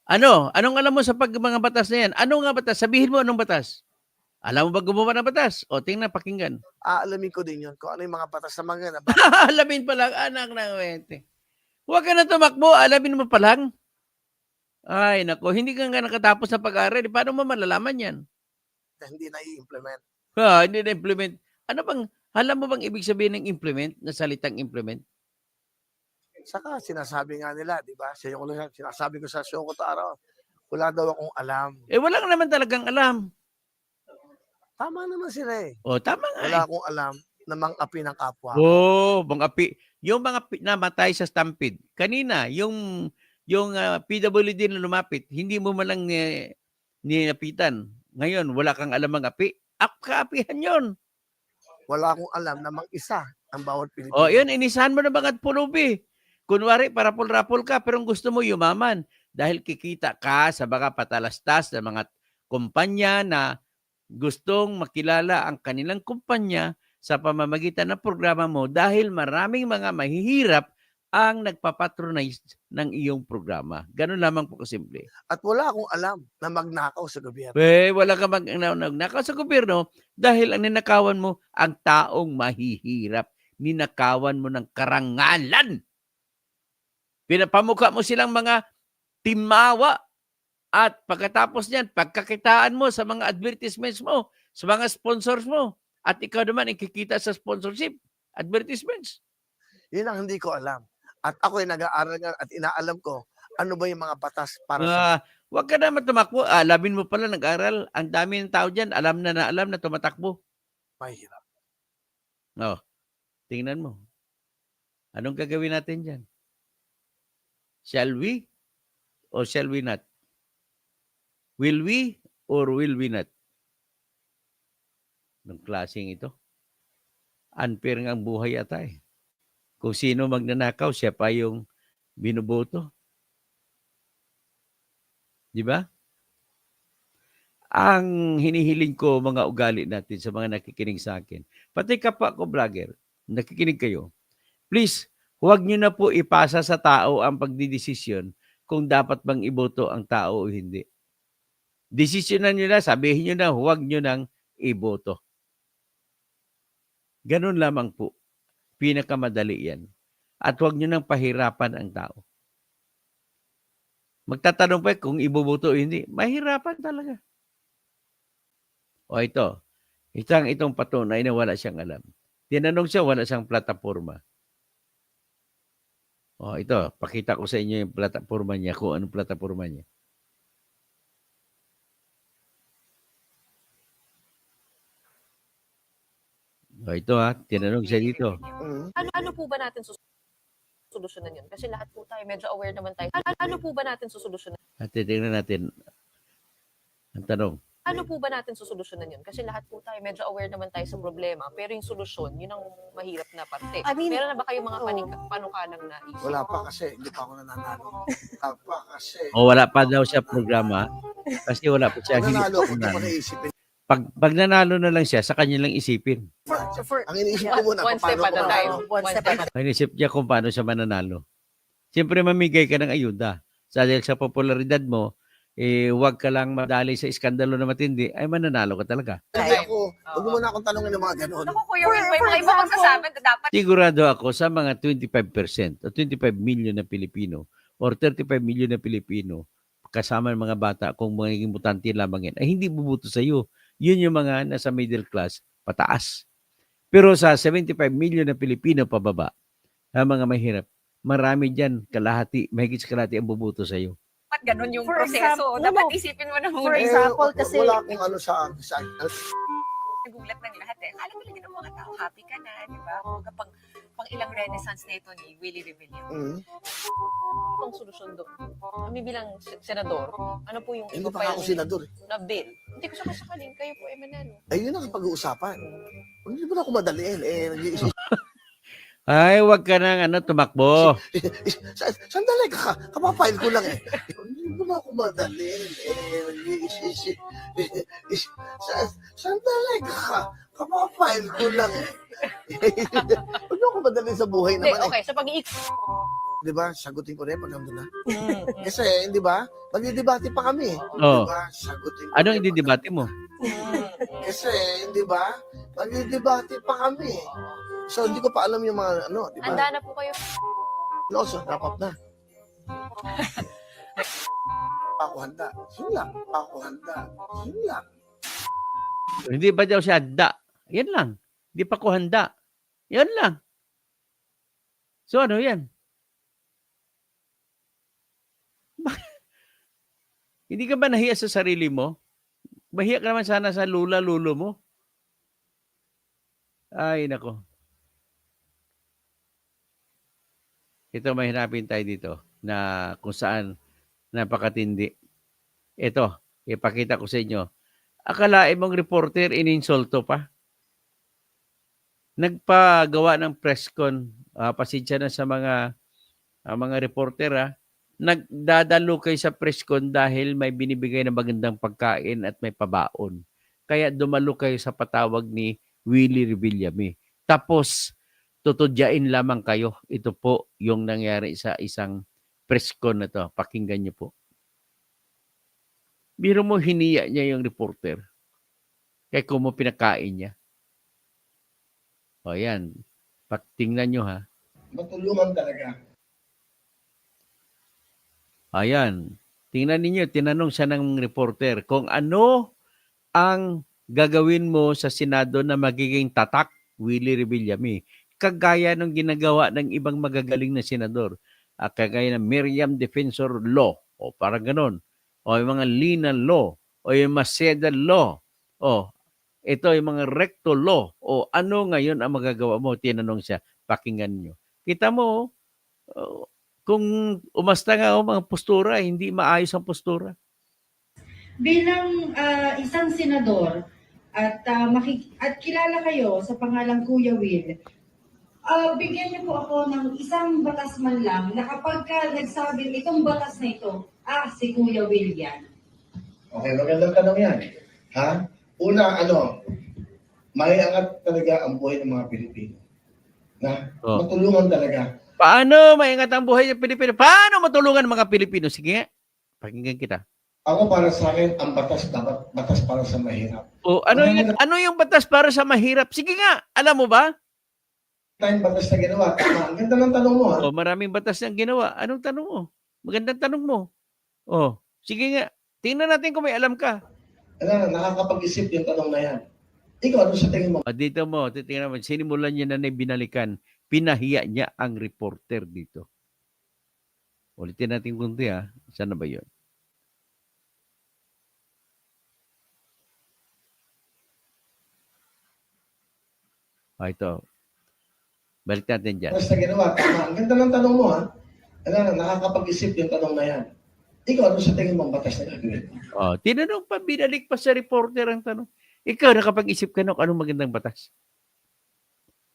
ano? Anong alam mo sa mga batas na yan? Ano nga batas? Sabihin mo anong batas. Alam mo ba gumawa ng batas? O, tingnan, pakinggan. Aalamin ko din yun kung ano yung mga batas na mga na Alamin pa lang, anak ng wente. Huwag ka na tumakbo, alamin mo pa lang. Ay, nako, hindi ka nga nakatapos na pag-aaral. Paano mo malalaman yan? hindi na i-implement. Hindi na implement. Ano bang, alam mo bang ibig sabihin ng implement, na salitang implement? Saka sinasabi nga nila, di ba? Sinasabi ko sa show ko to araw, wala daw akong alam. Wala naman talagang alam. Tama naman sila O, tama nga. Wala akong alam na mang-api ng kapwa. Mang-api. Yung mga namatay sa stampede. Kanina, yung PWD na lumapit, hindi mo malang nilapitan. Ngayon, wala kang alam mang-api. kaapihan yun. Wala akong alam na mag-isa ang bawat Pilipino. O, yun, inisahan mo na mga pulubi. Kunwari, parapol-rapol ka, pero gusto mo yumaman. Dahil kikita ka sa mga patalastas ng mga kumpanya na gustong makilala ang kanilang kumpanya sa pamamagitan ng programa mo dahil maraming mga mahihirap ang nagpapatronize ng iyong programa. Ganun lamang po kasimple. At wala akong alam na magnakaw sa gobyerno. Wala ka magnakaw sa gobyerno dahil ang ninakawan mo ang taong mahihirap. Ninakawan mo ng karangalan. Pinapamukha mo silang mga timawa. At pagkatapos niyan, pagkakitaan mo sa mga advertisements mo, sa mga sponsors mo, at ikaw naman ikikita sa sponsorship, advertisements. Yun ang hindi ko alam. At ako ay nag-aaral nga at inaalam ko ano ba yung mga batas para sa... Huwag ka naman tumakbo. Alamin mo pala nag-aral. Ang dami ng tao dyan, alam na tumatakbo. Mahirap. Oh, tingnan mo. Anong gagawin natin dyan? Shall we or shall we not? Will we or will we not? Anong klaseng ito? Unfair ang buhay ata eh. Kung sino magnanakaw, siya pa yung binuboto. Di ba? Ang hinihiling ko mga ugali natin sa mga nakikinig sa akin, pati kapwa ko vlogger, nakikinig kayo, please, huwag nyo na po ipasa sa tao ang pagdidesisyon kung dapat bang iboto ang tao o hindi. Desisyonan nyo na, sabihin nyo na, huwag nyo nang iboto. Ganun lamang po. Pinakamadali yan. At huwag nyo nang pahirapan ang tao. Magtatanong pa kung iboboto o hindi. Mahirapan talaga. O ito. Itong patunay na wala siyang alam. Tinanong siya, wala siyang plataforma. O ito, pakita ko sa inyo yung plataforma niya, kung anong plataforma niya. O ito tinanong siya dito. Ano po ba natin susolusyonan yun? Kasi lahat po tayo, medyo aware naman tayo. Ano po ba natin susolusyonan? At titingnan natin ang tanong. Ano po ba natin susolusyonan yun? Kasi lahat po tayo, medyo aware naman tayo sa problema. Pero yung solusyon, yun ang mahirap na parte. I mean, meron na ba kayong mga panukalang na isip? Wala pa kasi, hindi pa ako nananalo. Wala pa kasi. O wala pa daw siya programa kasi wala pa siya. Kung nanalo ako, hindi ko naisipin. Pag nanalo na lang siya, sa kanya lang isipin. Ang iniisip ko muna, One step at a time. One step at a time. Ang inisip niya kung paano siya mananalo. Siyempre, mamigay ka ng ayuda. Dahil sa popularidad mo, huwag ka lang madali sa iskandalo na matindi, ay mananalo ka talaga. Hindi ako, huwag mo na akong tanongin ng mga ganun. Naku, Kuya Will, may mga iba magsasabi na dapat Sigurado ako sa mga 25% o 25 million na Pilipino or 35 million na Pilipino kasama ng mga bata kung magiging butante lamang yan, ay hindi bubuto sa iyo. Yun yung mga nasa middle class, pataas. Pero sa 75 million na Pilipino pababa, ang mga mahirap, marami dyan, mahigit sa kalahati ang bubuto sa iyo. dapat ganun yung For proseso. example, Dapat isipin mo na For muna. example, kasi wala akong ano sa Nagulat ng lahat eh. Alam talaga ng mga tao, happy ka na, di ba? Kapag pang ilang renaissance na ito ni Willie Rebellion. Ang solusyon doon. Kami bilang senador, ano po yung Hindi pa ako senador eh. na bill? Hindi ko siya kasakaling, kayo po ay manalo. Ayun ang pag-uusapan. Hindi mo na ako madaliin. Nag-iisip. Ay, wag ka nang tumakbo. Sandali ka, kapapile ko lang eh. Hindi mo na ako madaliin. Nag-iisip. Sandali ka, kapapile ko lang eh. Huwag mo ako madaliin sa buhay Hindi, naman eh. okay. So pag-iik... Di ba? Sagutin ko rin pag nandun na. Kasi, di ba? Magdidebate pa kami. Oh. Di ba? Sagutin ko Anong rin ididebate mo? Kasi, di ba? Magdidebate pa kami. So, hindi ko pa alam yung mga ano, di ba? Handa na po kayo. No, so, wrap up na. Ako handa. Yun lang. Ako handa. Yun lang. Hindi ba daw siya handa? Yan lang. Hindi pa ko handa. Yan lang. So ano yan? Hindi ka ba nahiya sa sarili mo? Mahiya ka naman sana sa lula-lulo mo. Ay, nako. Ito, mahirapin tayo dito na kung saan napakatindi. Ito, ipakita ko sa inyo. Akalain mong reporter, ininsulto pa. Nagpagawa ng press con, pasensya na sa mga reporter, nagdadalo kayo sa press con dahil may binibigay na magandang pagkain at may pabaon. Kaya dumalo kayo sa patawag ni Willie Revillame. Tapos, tutudyain lamang kayo. Ito po yung nangyari sa isang press con na to. Pakinggan niyo po. Biro mo, hiniya niya yung reporter. Kaya kung mo pinakain niya. O yan. Tingnan nyo ha. Matulungan talaga. Ayan. Tingnan ninyo, tinanong siya ng reporter kung ano ang gagawin mo sa Senado na magiging tatak, Willie Revillame. Kagaya ng ginagawa ng ibang magagaling na senador. Kagaya ng Miriam Defensor Law. O parang ganon. O yung mga Lina Law. O yung Maceda Law. O ito yung mga Recto Law. O ano ngayon ang magagawa mo? Tinanong siya. Pakinggan nyo. Kita mo, kung umasta nga ako mga postura, hindi maayos ang postura. Bilang isang senador at kilala kayo sa pangalang Kuya Will, bigyan niyo po ako ng isang batas man lang na kapag nagsabi itong batas na ito, si Kuya Will yan. Okay, magandang tanong yan. Ha? Una, may angat talaga ang buhay ng mga Pilipino. Na matulungan talaga. Paano maingat ang buhay ng Pilipino? Paano matulungan ang mga Pilipino? Sige nga, pakinggan kita. Ako para sa akin, ang batas dapat batas para sa mahirap. O ano yung batas para sa mahirap? Sige nga, alam mo ba? Tayong batas na ginawa. Tama. Ang ganda ng tanong mo. Ha? O maraming batas na ginawa. Anong tanong mo? Magandang tanong mo. O, sige nga. Tingnan natin kung may alam ka. Nakakapag-isip yung tanong na yan. Ikaw, ano sa tingin mo? Dito mo, titingnan mo. Sinimulan niya na binalikan. Pinahiya niya ang reporter dito. Ulitin natin kunti ha. Saan na ba yun? Ito. Balik natin dyan. Batas na ginawa. Tama. Ang ganda ng tanong mo ha. Nakakapag-isip yung tanong na yan. Ikaw, ano sa tingin mo ang batas na gagawin? Tinanong pa, binalik pa sa reporter ang tanong. Ikaw, nakapag-isip ka ng anong magandang batas?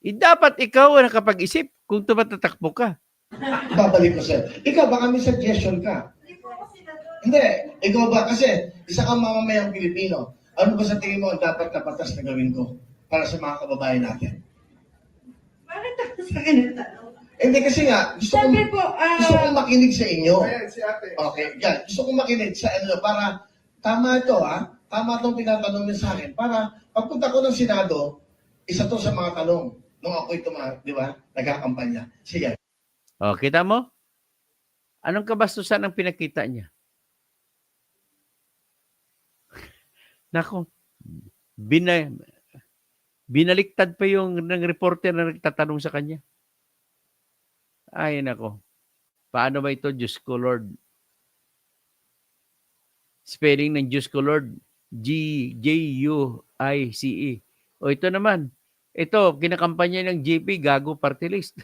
Dapat ikaw ang nakapag-isip kung tumatatakbo ka. Babalik ko sir. Ikaw, baka may suggestion ka. Hindi. Ikaw ba? Kasi isa kang mamamayang Pilipino. Ano ba sa tingin mo ang dapat na batas na gawin ko para sa mga kababayan natin? Bakit ako sa ganun tanong? Hindi kasi nga, gusto kong makinig sa inyo. Okay, yan. Gusto kong makinig sa inyo para tama ito ha. Tama itong tinatanong niyo sa akin. Para pagpunta ko ng Senado, isa to sa mga tanong nung ako'y di ba, nagkakampanya. Sige. Kita mo? Anong kabastusan ang pinakita niya? Nako, binaliktad pa yung ng reporter na nagtatanong sa kanya. Ay, nako. Paano ba ito, Diyos ko Lord? Spelling ng Diyos ko Lord, G-J-U-I-C-E. O ito naman, ito, kinakampanya ng JP, Gago Party List.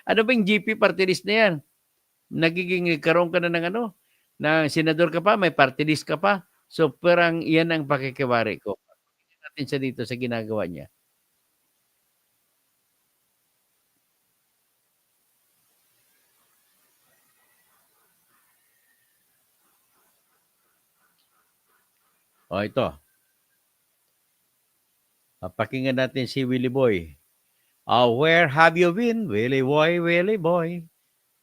Ano ba yung JP Party List na yan? Karoon ka na ng na senador ka pa, may party list ka pa. So, parang yan ang pakikiwari ko. Pakinggan natin siya dito sa ginagawa niya. Ito. Pakinggan natin si Willie Boy. Where have you been, Willie Boy, Willie Boy?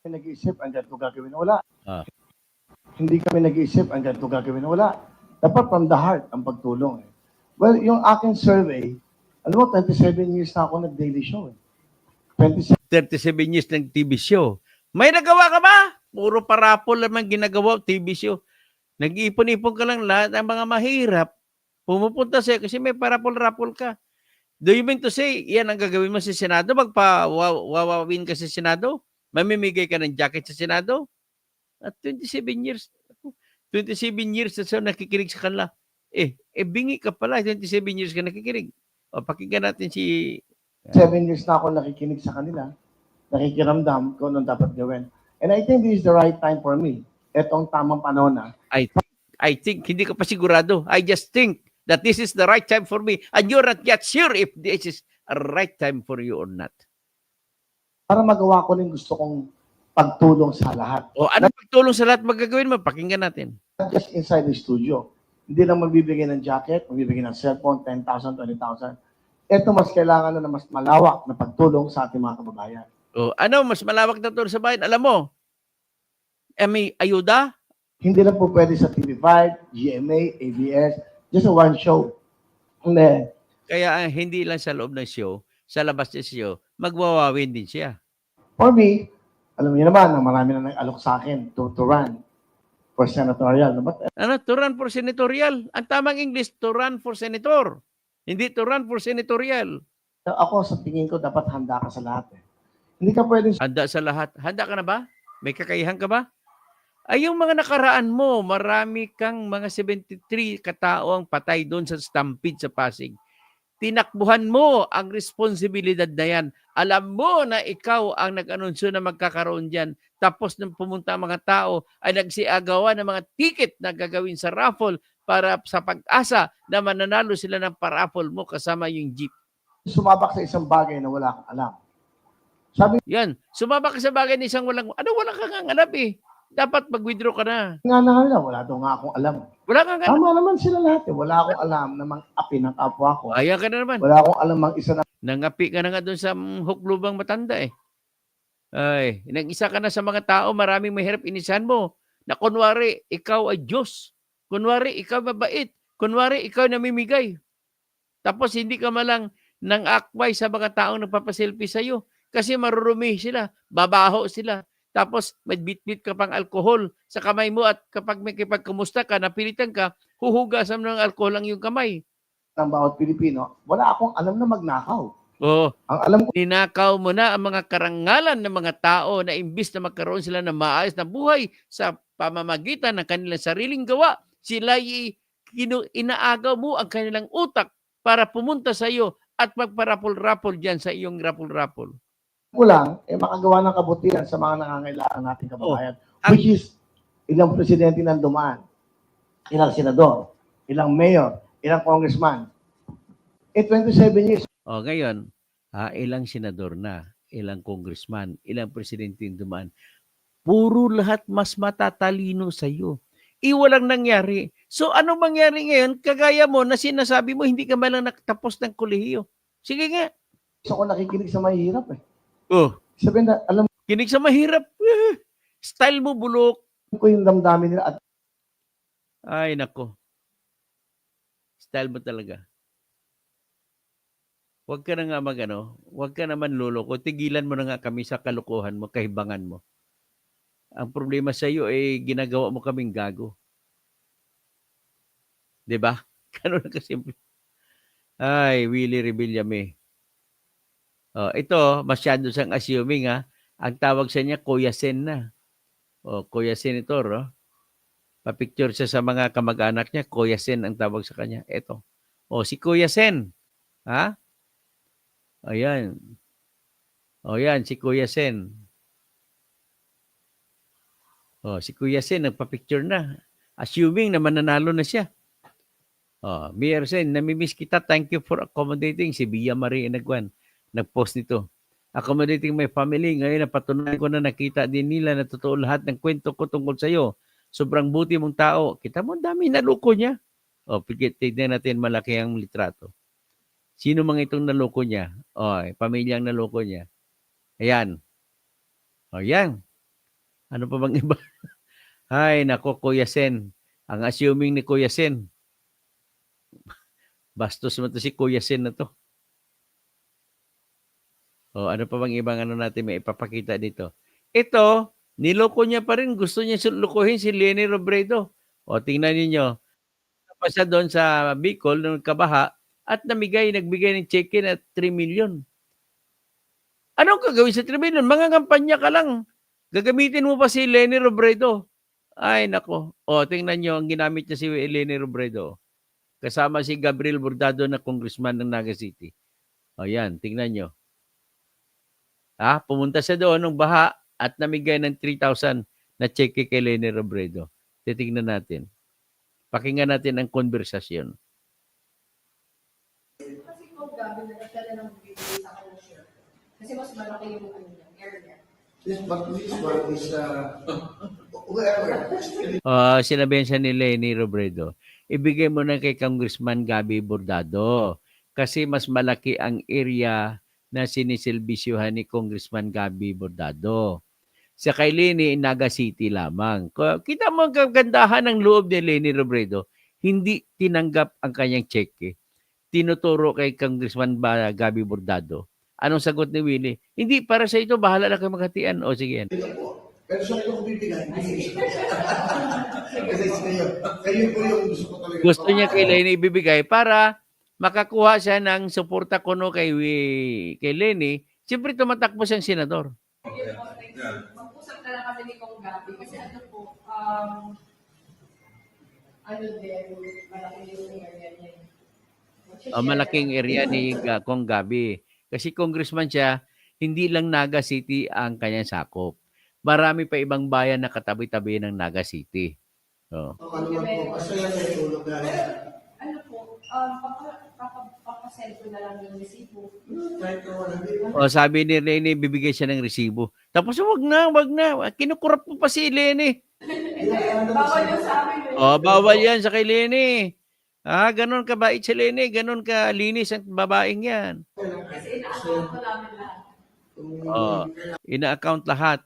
Nag-iisip, andyan ito gagawin na wala. Hindi kami nag-iisip, andyan ito gagawin na wala. Dapat from the heart ang pagtulong. Well, yung aking survey, alam mo, 27 years na ako nag-daily show. 37 years ng TV show. May nagawa ka ba? Puro parapol naman ginagawa TV show. Nag-iipon-ipon ka lang lahat ng mga mahirap. Pumupunta sa'yo kasi may parapol-rapol ka. Do you mean to say, yan ang gagawin mo sa Senado? Magpa-wawawin ka sa Senado? Mamimigay ka ng jacket sa Senado? At 27 years na siya nakikinig sa kanila. Bingi ka pala, 27 years ka nakikinig. Pakinggan natin si... 7 years na ako nakikinig sa kanila. Nakikiramdam kung anong dapat gawin. And I think this is the right time for me. Etong tamang panahon na. I think hindi ka pa sigurado. I just think that this is the right time for me and you're not yet sure if this is a right time for you or not. Para magawa ko rin gusto kong pagtulong sa lahat. O ano pagtulong sa lahat magagawin mo? Pakinggan natin. Not just inside the studio. Hindi lang magbibigay ng jacket, magbibigay ng cellphone, 10,000, 20,000. Ito mas kailangan na mas malawak na pagtulong sa ating mga kababayan. O ano, mas malawak na tulong sa bayan. Alam mo, may ayuda? Hindi lang po pwede sa TV5, GMA, ABS, just a one show. Hindi. Kaya hindi lang sa loob ng show, sa labas ng show, magwawawin din siya. For me, alam niyo naman na marami na nag-alok sa akin to run for senatorial. Ano? To run for senatorial. Ang tamang English, to run for senator. Hindi to run for senatorial. Ako, sa tingin ko, dapat handa ka sa lahat. Hindi ka pwedeng... Handa sa lahat. Handa ka na ba? May kakayahan ka ba? Ay, yung mga nakaraan mo, marami kang mga 73 katao ang patay doon sa stampede sa Pasig. Tinakbuhan mo ang responsibilidad na yan. Alam mo na ikaw ang nag-anunsyo na magkakaroon dyan. Tapos nang pumunta ang mga tao ay nagsiagawa ng mga ticket na gagawin sa raffle para sa pag-asa na mananalo sila ng paraffle mo kasama yung jeep. Sumabak sa isang bagay na wala kang alam. Sabi yan, sumabak sa bagay na isang walang kang alam eh. Dapat mag-withdraw ka na. nga na nila, wala daw nga akong alam. Wala kang alam. Tama naman sila lahat eh. Wala akong alam na mang-api ng kapwa ko. Ayan ka na naman. Wala akong alam mang isa na... Nangapi ka na nga doon sa huklubang matanda eh. Ay, nag-isa ka na sa mga tao, maraming mahirap inisan mo. Na kunwari, ikaw ay Diyos. Kunwari, ikaw mabait. Kunwari, ikaw namimigay. Tapos hindi ka malang nang akway sa mga taong nagpapaselfie sa'yo. Kasi marurumi sila, babaho sila. Tapos may bit-bit ka pang alkohol sa kamay mo at kapag may kipagkumusta ka, napilitan ka, huhugasan ng alkohol ang iyong kamay. Ng bawat Pilipino, wala akong alam na magnakaw. Oh, ang alam ko, ninakaw mo na ang mga karangalan ng mga tao na imbis na magkaroon sila ng maayos na buhay sa pamamagitan ng kanilang sariling gawa, sila inaagaw mo ang kanilang utak para pumunta sa iyo at magparapol-rapol dyan sa iyong rapol-rapol. ko lang, makagawa ng kabutihan sa mga nangangailangan nating kababayan. Which is, ilang presidente nang dumaan, ilang senador, ilang mayor, ilang congressman. 27 years. Ngayon, ilang senador na, ilang congressman, ilang presidente dumaan. Puro lahat mas matatalino sa iyo. Walang nangyari. So ano mangyari ngayon? Kagaya mo na sinasabi mo, hindi ka man lang nakatapos ng kolehiyo. Sige nga. So ako nakikinig sa mahirap eh. Sabihin na, alam mo, kinig sa mahirap. Style mo bulok. Ko yung damdamin nila. Ay, nako. Style mo talaga. Huwag ka na nga huwag ka naman luloko. Tigilan mo na nga kami sa kalukuhan mo, kahibangan mo. Ang problema sa iyo ay ginagawa mo kaming gago. 'Di ba? Ganun na kasimple. Ay, Willie Rebillame. Ito, masyado siyang assuming Ang tawag sa niya, Kuya Sen na. Kuya Senator. Pa-picture siya sa mga kamag-anak niya, Kuya Sen ang tawag sa kanya. Ito. Si Kuya Sen. Ha? Ayan. Yan, si Kuya Sen. Si Kuya Sen, nagpa-picture na. Assuming na mananalo na siya. Mayor Sen, namimiss kita. Thank you for accommodating. Si Bia Marie Inagwan. Nag-post nito. Accommodating my family. Ngayon, napatunayan ko na nakita din nila na totoo lahat ng kwento ko tungkol sa iyo. Sobrang buti mong tao. Kita mo, dami naloko niya. Tignan natin malaki ang litrato. Sino mga itong naloko niya? Pamilyang naloko niya. Ayan. Yan. Ano pa bang iba? Ay, nako, Kuya Sen. Ang assuming ni Kuya Sen. Bastos mo to si Kuya Sen na to. Ano pa bang ibang natin may ipapakita dito? Ito, niloko niya pa rin. Gusto niya lukuhin si Leni Robredo. Tingnan niyo. Pa siya doon sa Bicol, nung kabaha, at nagbigay ng check-in at 3 million. Anong gagawin sa 3 million? Mga kampanya ka lang. Gagamitin mo pa si Leni Robredo. Ay, nako. Tingnan niyo ang ginamit niya si Leni Robredo. Kasama si Gabriel Bordado na congressman ng Naga City. Yan, tingnan niyo. Pumunta siya doon ng baha at namigay ng 3,000 na cheque kay Leni Robredo. Titingnan natin. Pakinggan natin ang konversasyon. Kasi kung gabi na siya na nang bibigay sa kanya share. Kasi mas malaki yung area. This one is whoever. Sinabihan siya ni Leni Robredo, ibigay mo na kay Congressman Gabby Bordado kasi mas malaki ang area na sinisilbisyuhan ni Congressman Gabby Bordado. Sa kay Leni, Naga City lamang. Kita mo ang kagandahan ng loob ni Leni Robredo. Hindi tinanggap ang kanyang cheque. Tinuturo kay Congressman Gabby Bordado. Anong sagot ni Willie? Hindi, para sa ito, bahala na kayo maghatian. O sige yan. Pero sa ito ko bibigay. Kasi kayo po yung gusto ko talaga. Gusto niya kay Leni ibibigay para makakuha siya ng suporta kuno kay Leni. Siyempre tumatakbo siyang senador. Mag-usap na lang kami ni Kong Gabi kasi ano po, ano din, malaki yung area niya. Malaking area ni Kong Gabi. Kasi congressman siya, hindi lang Naga City ang kanyang sakop. Marami pa ibang bayan na katabi-tabi ng Naga City. Ano man po, masaya na yung lugar. Ano po, papasend ko na lang yung resibo. Kahit na wala. Sabi ni Leni, bibigay siya ng resibo. Tapos wag na. Kinukurap mo pa si Leni. Bawal yung sa amin. Bawal yan sa kay Leni. Ganon kabait si Leni, ganon ka linis ang babaeng yan. Kasi ina-account ko namin lahat. Ina-account lahat.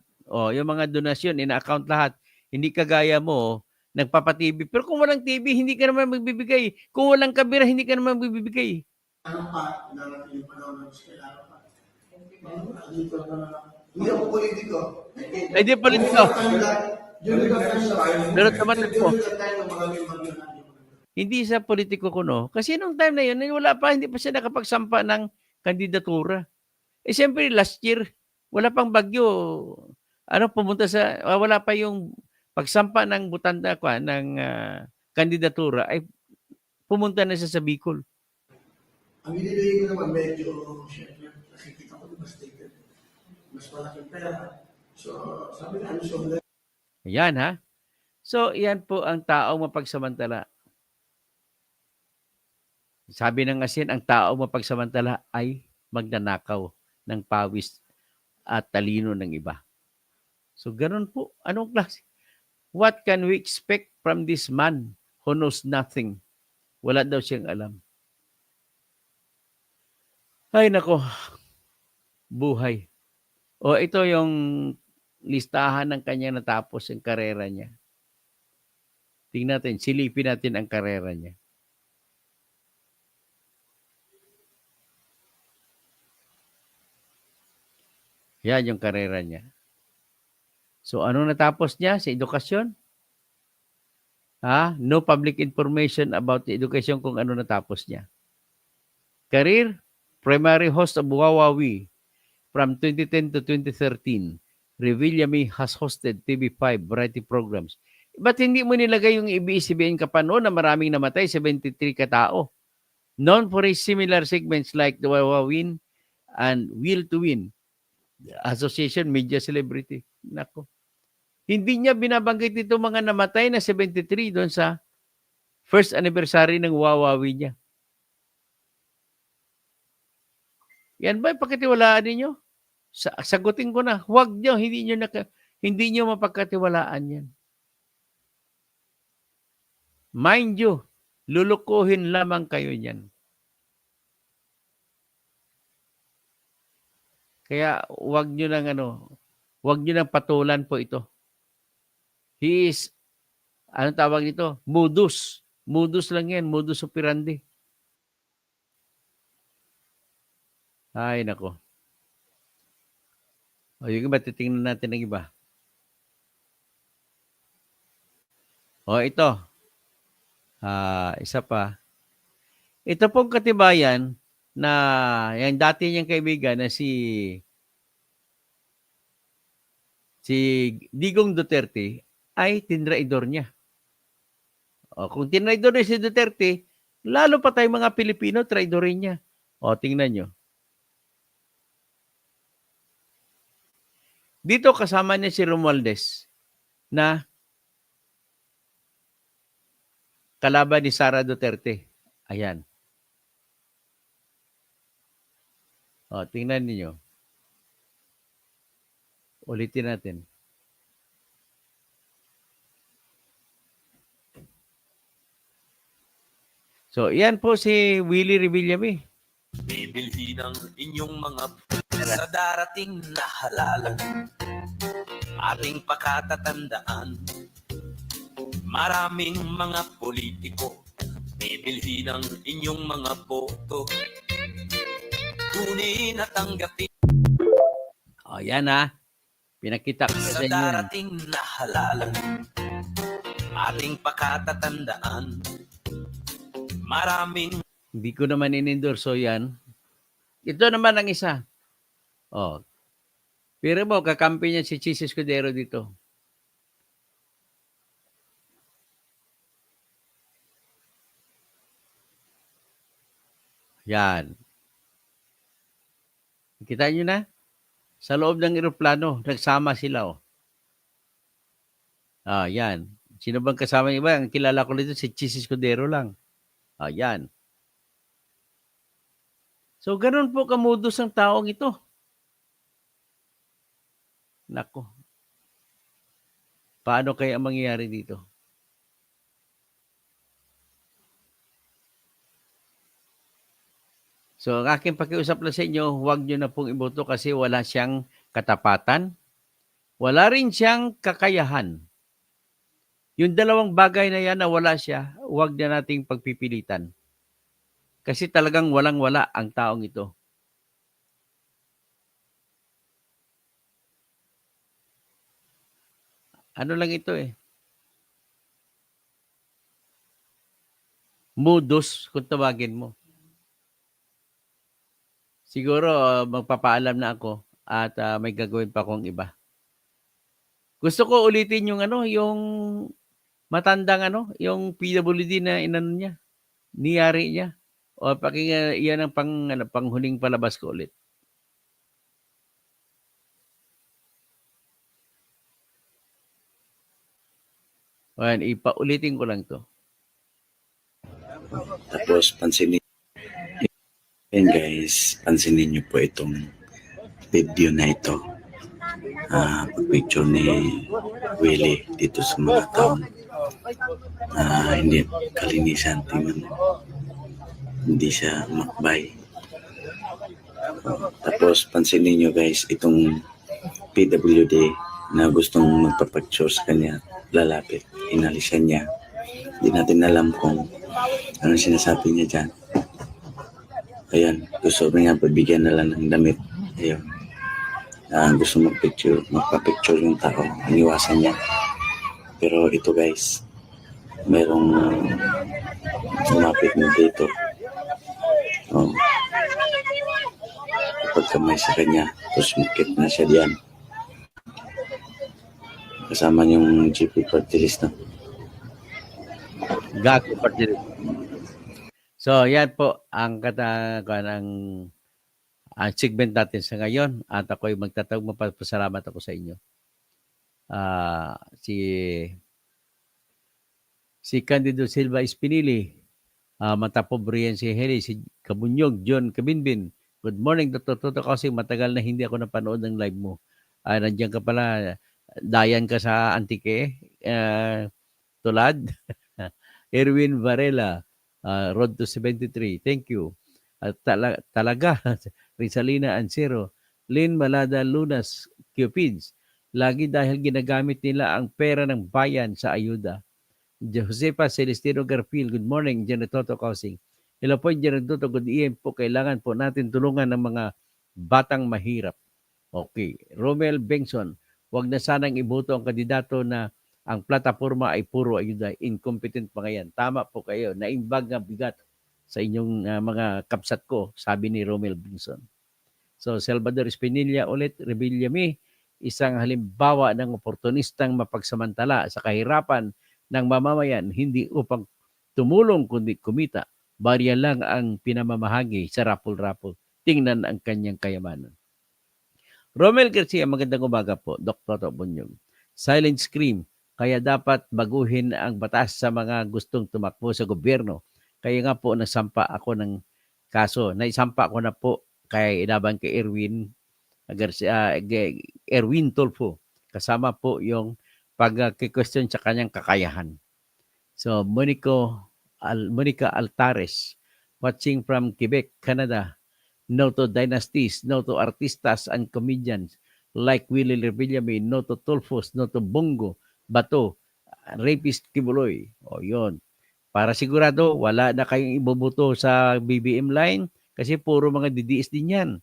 Yung mga donasyon, ina-account lahat. Hindi kagaya mo, nagpapa-TV. Pero kung walang TV, hindi ka naman magbibigay. Kung walang kamera, hindi ka naman magbibigay. Ano pa, darating yung panahon na gusto kailangan pa. Dito na lang. Hindi ako politiko. Hindi politiko. Pero tumatak po. Hindi sa politiko kuno. Kasi nung time na yun, wala pa, hindi pa siya nakapagsampa ng kandidatura. Siyempre, last year, wala pang bagyo. Wala pa yung pagsampa ng butanda ng kandidatura, ay pumunta na siya sa Bicol. Ang binibigay ko naman, medyo, siyempre, nakikita ko mas stated. Mas malaking pera. So, sabi na, Ayan ha. So, yan po ang taong mapagsamantala. Sabi ng asin, ang tao mapagsamantala ay magnanakaw ng pawis at talino ng iba. So, ganun po. Anong klase? What can we expect from this man who knows nothing? Wala daw siyang alam. Ay, nako. Buhay. Ito yung listahan ng kanyang natapos yung karera niya. Tingnan natin, silipin natin ang karera niya. Yan yung karera niya. So, ano natapos niya sa edukasyon? No public information about the education kung ano natapos niya. Career, primary host of Wawawi from 2010 to 2013. Revillame has hosted TV5 variety programs. Ba't hindi mo nilagay yung ABS-CBN kapanoon na maraming namatay, 73 katao? Known for his similar segments like the Wawawin and Will to Win. Association Media Celebrity. Nako. Hindi niya binabanggit ito mga namatay na 73 doon sa first anniversary ng Wawawi niya. Yan ba ipakatiwalaan ninyo? Sagutin ko na, huwag niyo, hindi niyo mapagkatiwalaan yan. Mind you, lulukuhin lamang kayo niyan. Kaya huwag niyo nang patulan po ito. He is, anong tawag nito? Modus. Modus lang yan, modus operandi. Ay, nako. Yung iba, titingnan natin ng iba. Ito. Isa pa. Ito pong katibayan na yung dati niyang kaibigan na si Digong Duterte ay tinraidor niya. Kung tinraidor niya si Duterte, lalo pa tayong mga Pilipino, traidorin niya. Tingnan nyo. Dito kasama niya si Romualdez na kalaban ni Sara Duterte. Ayan. O, tingnan niyo. Ulitin natin. So, yan po si Willie Revillame. Bibilhin ng inyong mga sa darating na halalan. Ating pakatatandaan, maraming mga politiko bibilhin ng inyong mga boto. Kunin at tanggapin O, yan ha. Pinakita ko sa sa inyo. darating na halalan. Ating pakatatandaan, maraming Hindi ko naman inendorso yan. Ito naman ang isa. O. Pero mo, kakampi niya si Chis Escudero dito. Yan. Kita nyo na? Sa loob ng eroplano, nagsama sila. Oh. Yan. Sino bang kasama yung iba? Ang kilala ko dito si Chis Escudero lang. Yan. So, ganun po kamudos ang taong ito. Nako. Paano kaya ang mangyayari dito? So, ang aking pakiusap lang sa inyo, huwag nyo na pong iboto kasi wala siyang katapatan. Wala rin siyang kakayahan. Yung dalawang bagay na yan na wala siya, huwag na nating pagpipilitan. Kasi talagang walang-wala ang taong ito. Ano lang ito eh. Modus, kung tawagin mo. Siguro magpapaalam na ako at may gagawin pa akong iba. Gusto ko ulitin yung yung matandang yung PWD na inano niya, niyari niya. O pakinggan iyan ang panghuling palabas ko ulit. Ayan, ipaulitin ko lang to. Tapos pansinin yan guys, pansinin niyo po itong video na ito. Picture ni Willie dito sa mga taong hindi kalinisan. Tingnan mo. Hindi siya makbay. Tapos pansinin niyo guys itong PWD na gustong magpapicture sa kanya, lalapit, inalisan niya. Hindi natin alam kung ano sinasabi niya dyan. Ayan, gusto niya pabigyan na lang ng damit. Ayun. Gusto magpa-picture yung tao, iniwasan niya. Pero ito guys, merong lumapit na dito. Pagkamay sa kanya, tapos mukit na siya diyan. Kasama yung GP party list na. Gago party list. So, yan po ang ang segment natin sa ngayon. At ako'y magpapasalamat ako sa inyo. Si Candido Silva Espinili, Matapo Briense Heli, si Kabunyog, John Kabinbin. Good morning, Dr. Toto kasi matagal na hindi ako napanood ng live mo. Nandiyan ka pala, dayan ka sa Antique, Tulad. Erwin Varela, Road to 73. Thank you. Talaga, Rizalina Ansero, Lynn Malada Lunas, Cupids. Lagi dahil ginagamit nila ang pera ng bayan sa ayuda. Josepa Celestino Garfield, good morning, Janet Toto Causing. Hello po, Janet Toto, good evening po. Kailangan po natin tulungan ng mga batang mahirap. Okay. Romel Bengson, wag na sanang iboto ang kandidato na ang plataforma ay puro ayuda. Incompetent pa yan. Tama po kayo. Naimbag nga bigat sa inyong mga kapsat ko, sabi ni Romel Bengson. So, Salvador Espinilla ulit, Revillame, isang halimbawa ng oportunistang mapagsamantala sa kahirapan ng mamamayan, hindi upang tumulong kundi kumita. Barya lang ang pinamamahagi sa rapol-rapol. Tingnan ang kanyang kayamanan. Romel Garcia, magandang umaga po. Dr. Bunyog. Silent Scream, Kaya dapat baguhin ang batas sa mga gustong tumakbo sa gobyerno. Kaya nga po nasampa ako ng kaso. Naisampa ko na po laban kay Erwin Tulfo. Kasama po yung pag-question sa kanyang kakayahan. So, Monica Altares, watching from Quebec, Canada. No to dynasties, no to artistas and comedians like Willie Revillame, no to Tulfos, no to Bongo, Bato, rapist Kibuloy. O yun. Para sigurado, wala na kayong iboboto sa BBM line kasi puro mga DDS din yan.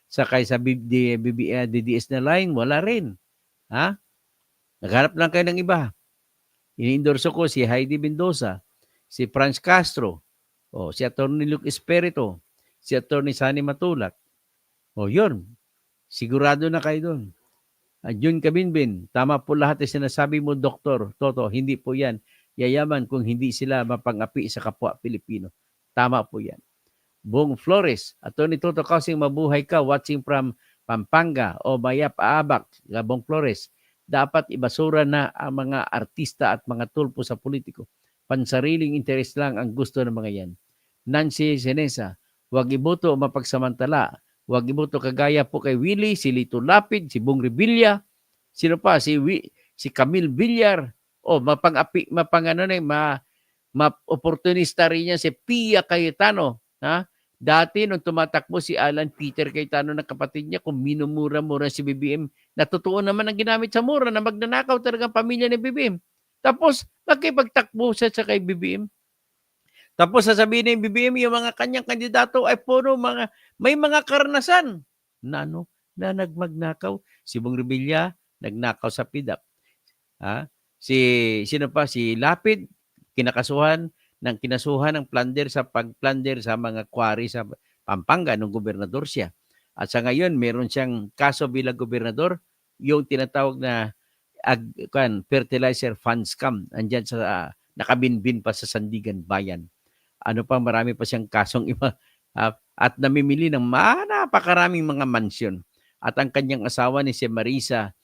Sakay sa DDS na line, wala rin. Ha? Naghanap lang kayo ng iba. Ini-endorso ko si Heidi Mendoza, si Franz Castro, si Atty. Luke Espiritu, si Atty. Sani Matulak. Yun. Sigurado na kayo doon. Jun Kabinbin, tama po lahat ay sinasabi mo, Dr. Toto. Hindi po yan yayaman kung hindi sila mapangapi sa kapwa Pilipino. Tama po yan. Bong Flores, Atty. Toto Kausing, mabuhay ka, watching from Pampanga o Bayap Aabak, Bong Flores. Dapat ibasura na ang mga artista at mga tulpo sa politiko. Pansariling interes lang ang gusto ng mga yan. Nancy Senesa, huwag iboto o mapagsamantala. Huwag iboto kagaya po kay Willie, si Lito Lapid, si Bong Revilla, sino pa, si Camille Villar, ma-opportunista rin niya si Pia Cayetano. Ha? Dati nung tumatakbo si Alan Peter Cayetano ng kapatid niya, kung minumura-mura si BBM, natutuon naman ang ginamit sa mura na magnanakaw talaga ang pamilya ni BBM. Tapos, magkipagtakbo siya sa kay BBM. Tapos sasabihin ng BBM, yung mga kanyang kandidato ay puro may mga karanasan na nagmagnakaw. Si Bong Revilla, nagnakaw sa PIDAP. Sino pa? Si Lapid, kinasuhan ng plunder sa pag-plunder sa mga quarry sa Pampanga nung gobernador siya. At sa ngayon, meron siyang kaso bilang gobernador, yung tinatawag na fertilizer fund scam. Andyan sa nakabinbin pa sa Sandigan Bayan. Ano pa, marami pa siyang kasong iba. At namimili ng napakaraming mga mansyon. At ang kanyang asawa ni si Marisa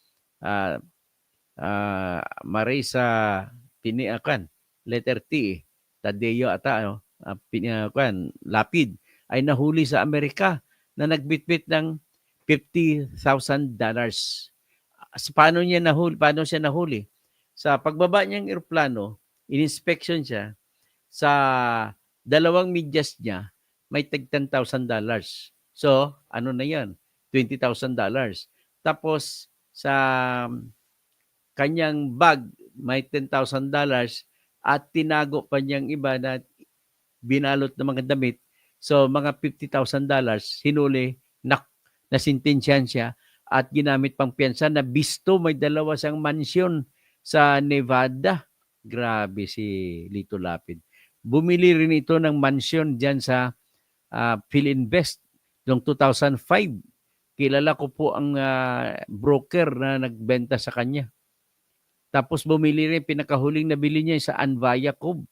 letter T, Tadeo ata, Lapid, ay nahuli sa Amerika na nagbitbit ng $50,000. Paano siya nahuli? Sa pagbaba niyang eroplano, in-inspection siya, sa 2 medyas niya, may tag $10,000. So, ano na yan? $20,000. Tapos, sa kanyang bag, may $10,000 at tinago pa niyang iba na binalot ng mga damit. So, mga $50,000 hinuli, nasintensyahan siya at ginamit pang piyansa na bisto. May 2 siyang mansyon sa Nevada. Grabe si Lito Lapid. Bumili rin ito ng mansyon dyan sa PhilInvest noong 2005. Kilala ko po ang broker na nagbenta sa kanya. Tapos bumili rin, pinakahuling nabili niya sa Anvaya Cove.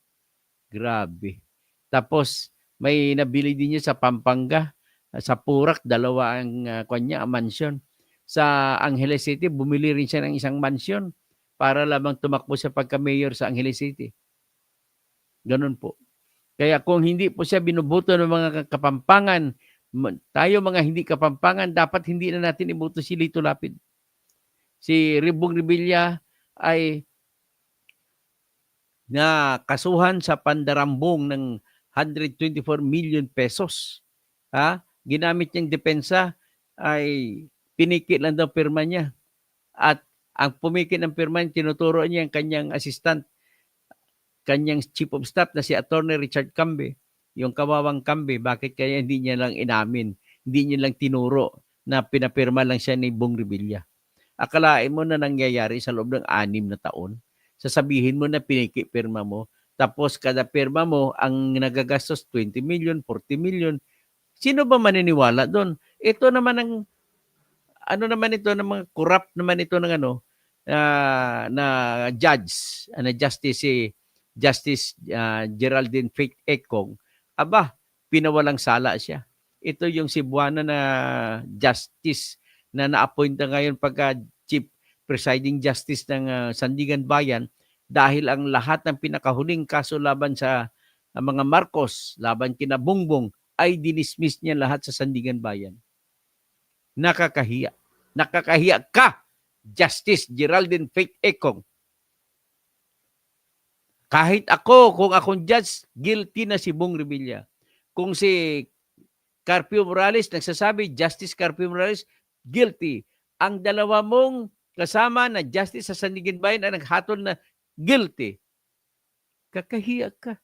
Grabe. Tapos may nabili din niya sa Pampanga, sa Purak, 2 ang mansyon. Sa Angeles City, bumili rin siya ng isang mansyon para lamang tumakbo siya pagka-mayor sa Angeles City. Ganun po. Kaya kung hindi po siya binuboto ng mga Kapampangan, tayo mga hindi Kapampangan, dapat hindi na natin iboto si Lito Lapid. Si Bong Revilla ay nakasuhan sa pandarambong ng 124 million pesos. Ginamit niyang depensa ay pinikit lang daw pirma niya. At ang pumikit ng pirma niya, tinuturo niya ang kanyang assistant, kanyang chief of staff na si Atty. Richard Cambe, yung kawawang Cambe. Bakit kaya hindi niya lang inamin? Hindi niya lang tinuro na pinapirma lang siya ni Bong Revilla. Akalain mo na nangyayari sa loob ng 6 na taon. Sasabihin mo na piniki-pirma mo. Tapos kada pirma mo, ang nagagastos 20 million, 40 million. Sino ba maniniwala doon? Ito naman ang, ng mga corrupt naman ito ng na judge, Justice Geraldine Faith Ekong. Pinawalang sala siya. Ito yung Cebuana na justice na na-appoint na ngayon pagka chief presiding justice ng Sandigan Bayan dahil ang lahat ng pinakahuling kaso laban sa mga Marcos, laban kina Bongbong, ay dinismiss niya lahat sa Sandigan Bayan. Nakakahiya. Nakakahiya ka, Justice Geraldine Faith Ekong. Kahit ako, kung akong judge, guilty na si Bong Revilla. Kung si Carpio Morales nagsasabi, Justice Carpio Morales, guilty. Ang dalawa mong kasama na justice sa Sandigan Bayan ay naghatol na guilty. Kakahiya ka.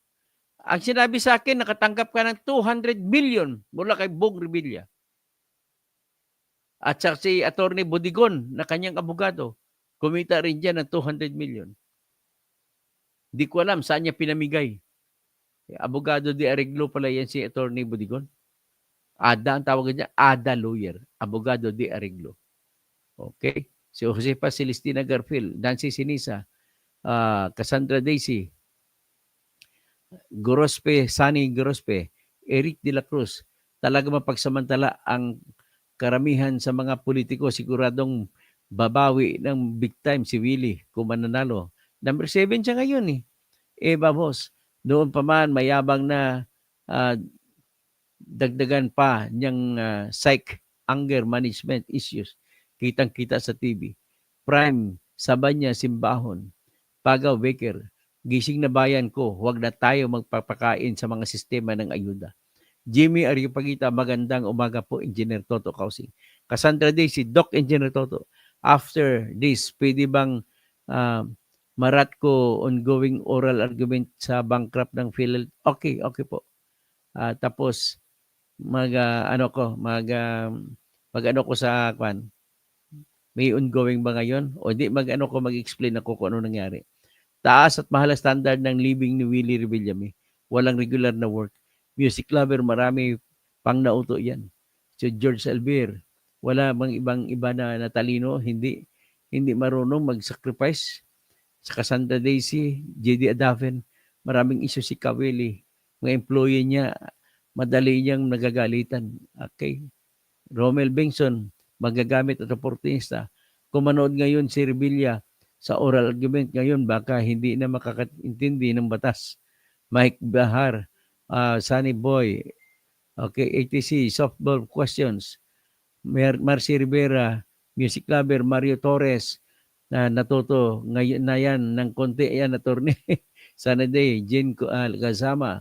Ang sinabi sa akin, nakatanggap ka ng 200 million mula kay Bong Revilla. At sa si Attorney Bodigon na kanyang abogado, kumita rin dyan ng 200 million. Di ko alam saan niya pinamigay. Abogado de Arreglo pala yan si Attorney Bodigon. Ada ang tawag niya, Ada lawyer. Abogado de Arreglo. Okay? Si Josefa Celestina Garfield, Nancy Sinisa, Cassandra Daisy, Gorospe, Sunny Gorospe, Eric De La Cruz. Talaga mapagsamantala ang karamihan sa mga politiko, siguradong babawi ng big time si Willie kung mananalo. Number 7 siya ngayon eh. Vamos, noon pa man mayabang na dagdagan pa niyang psych anger management issues. Kitang-kita sa TV. Prime, Sabanya, Simbahon, Pagaw, Baker, gising na bayan ko, huwag na tayo magpapakain sa mga sistema ng ayuda. Jimmy Ariapagita, magandang umaga po, Engineer Toto Kausing. Cassandra Daisy, Doc Engineer Toto. After this, pwede bang marat ko ongoing oral argument sa bankrupt ng PhilHealth? Okay po. Tapos mag sa kwan. May ongoing ba ngayon? O di mag-explain ako kung ano nangyari. Taas at mahal standard ng living ni Willie Revillame. Walang regular na work. Music lover, marami pang nauto yan. Si George Albert, wala bang iba na natalino, hindi marunong mag-sacrifice. Sa Cassandra Daisy, J.D. Adaven, maraming issue si Kawili. Mga employee niya, madali niyang nagagalitan. Okay. Romel Bengson, magagamit at oportunista. Kung manood ngayon si Revilla sa oral argument ngayon, baka hindi na makakaintindi ng batas. Mike Bahar, Sunny Boy, okay, ATC, softball questions, Marcy Rivera, music lover, Mario Torres, na natuto ngayon na yan ng konti yan, attorney. Sanaday, Jen Gazama,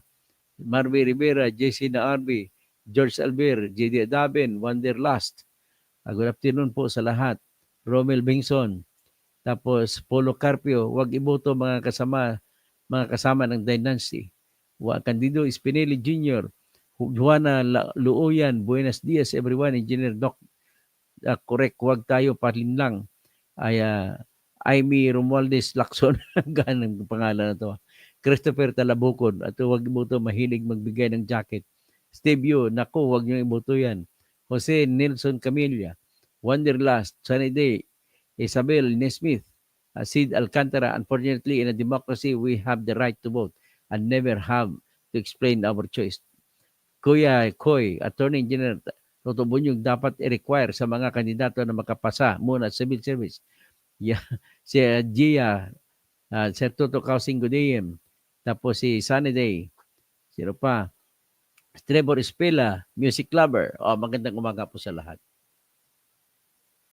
Marvin Rivera, JC Naarbi, George Albert, JD Adaben, Wanderlust. Good afternoon po sa lahat. Romel Bengson, tapos Polo Carpio, wag iboto mga kasama ng Dynasty. Candido Espineli Jr., Juana Luoyan, buenos dias everyone, Engineer Doc. Correct, huwag tayo palinlang. Amy Romualdez Lacson, ganang pangalan na to. Christopher Talabukon, at huwag iboto mahilig magbigay ng jacket. Steve Yu, naku, huwag niyo iboto yan. Jose Nelson Camilla, Wanderlust, Sunny Day, Isabel Nesmith, Sid Alcantara. Unfortunately, in a democracy, we have the right to vote and never have to explain our choice. Kuya Koy, Attorney General Toto Bunyog, dapat i-require sa mga kandidato na makapasa muna civil service. Yeah. Si Gia, Sir Toto Kausing Gudayem, tapos si Sunny Day, sino pa? Trevor Espela, music lover. Magandang umaga po sa lahat.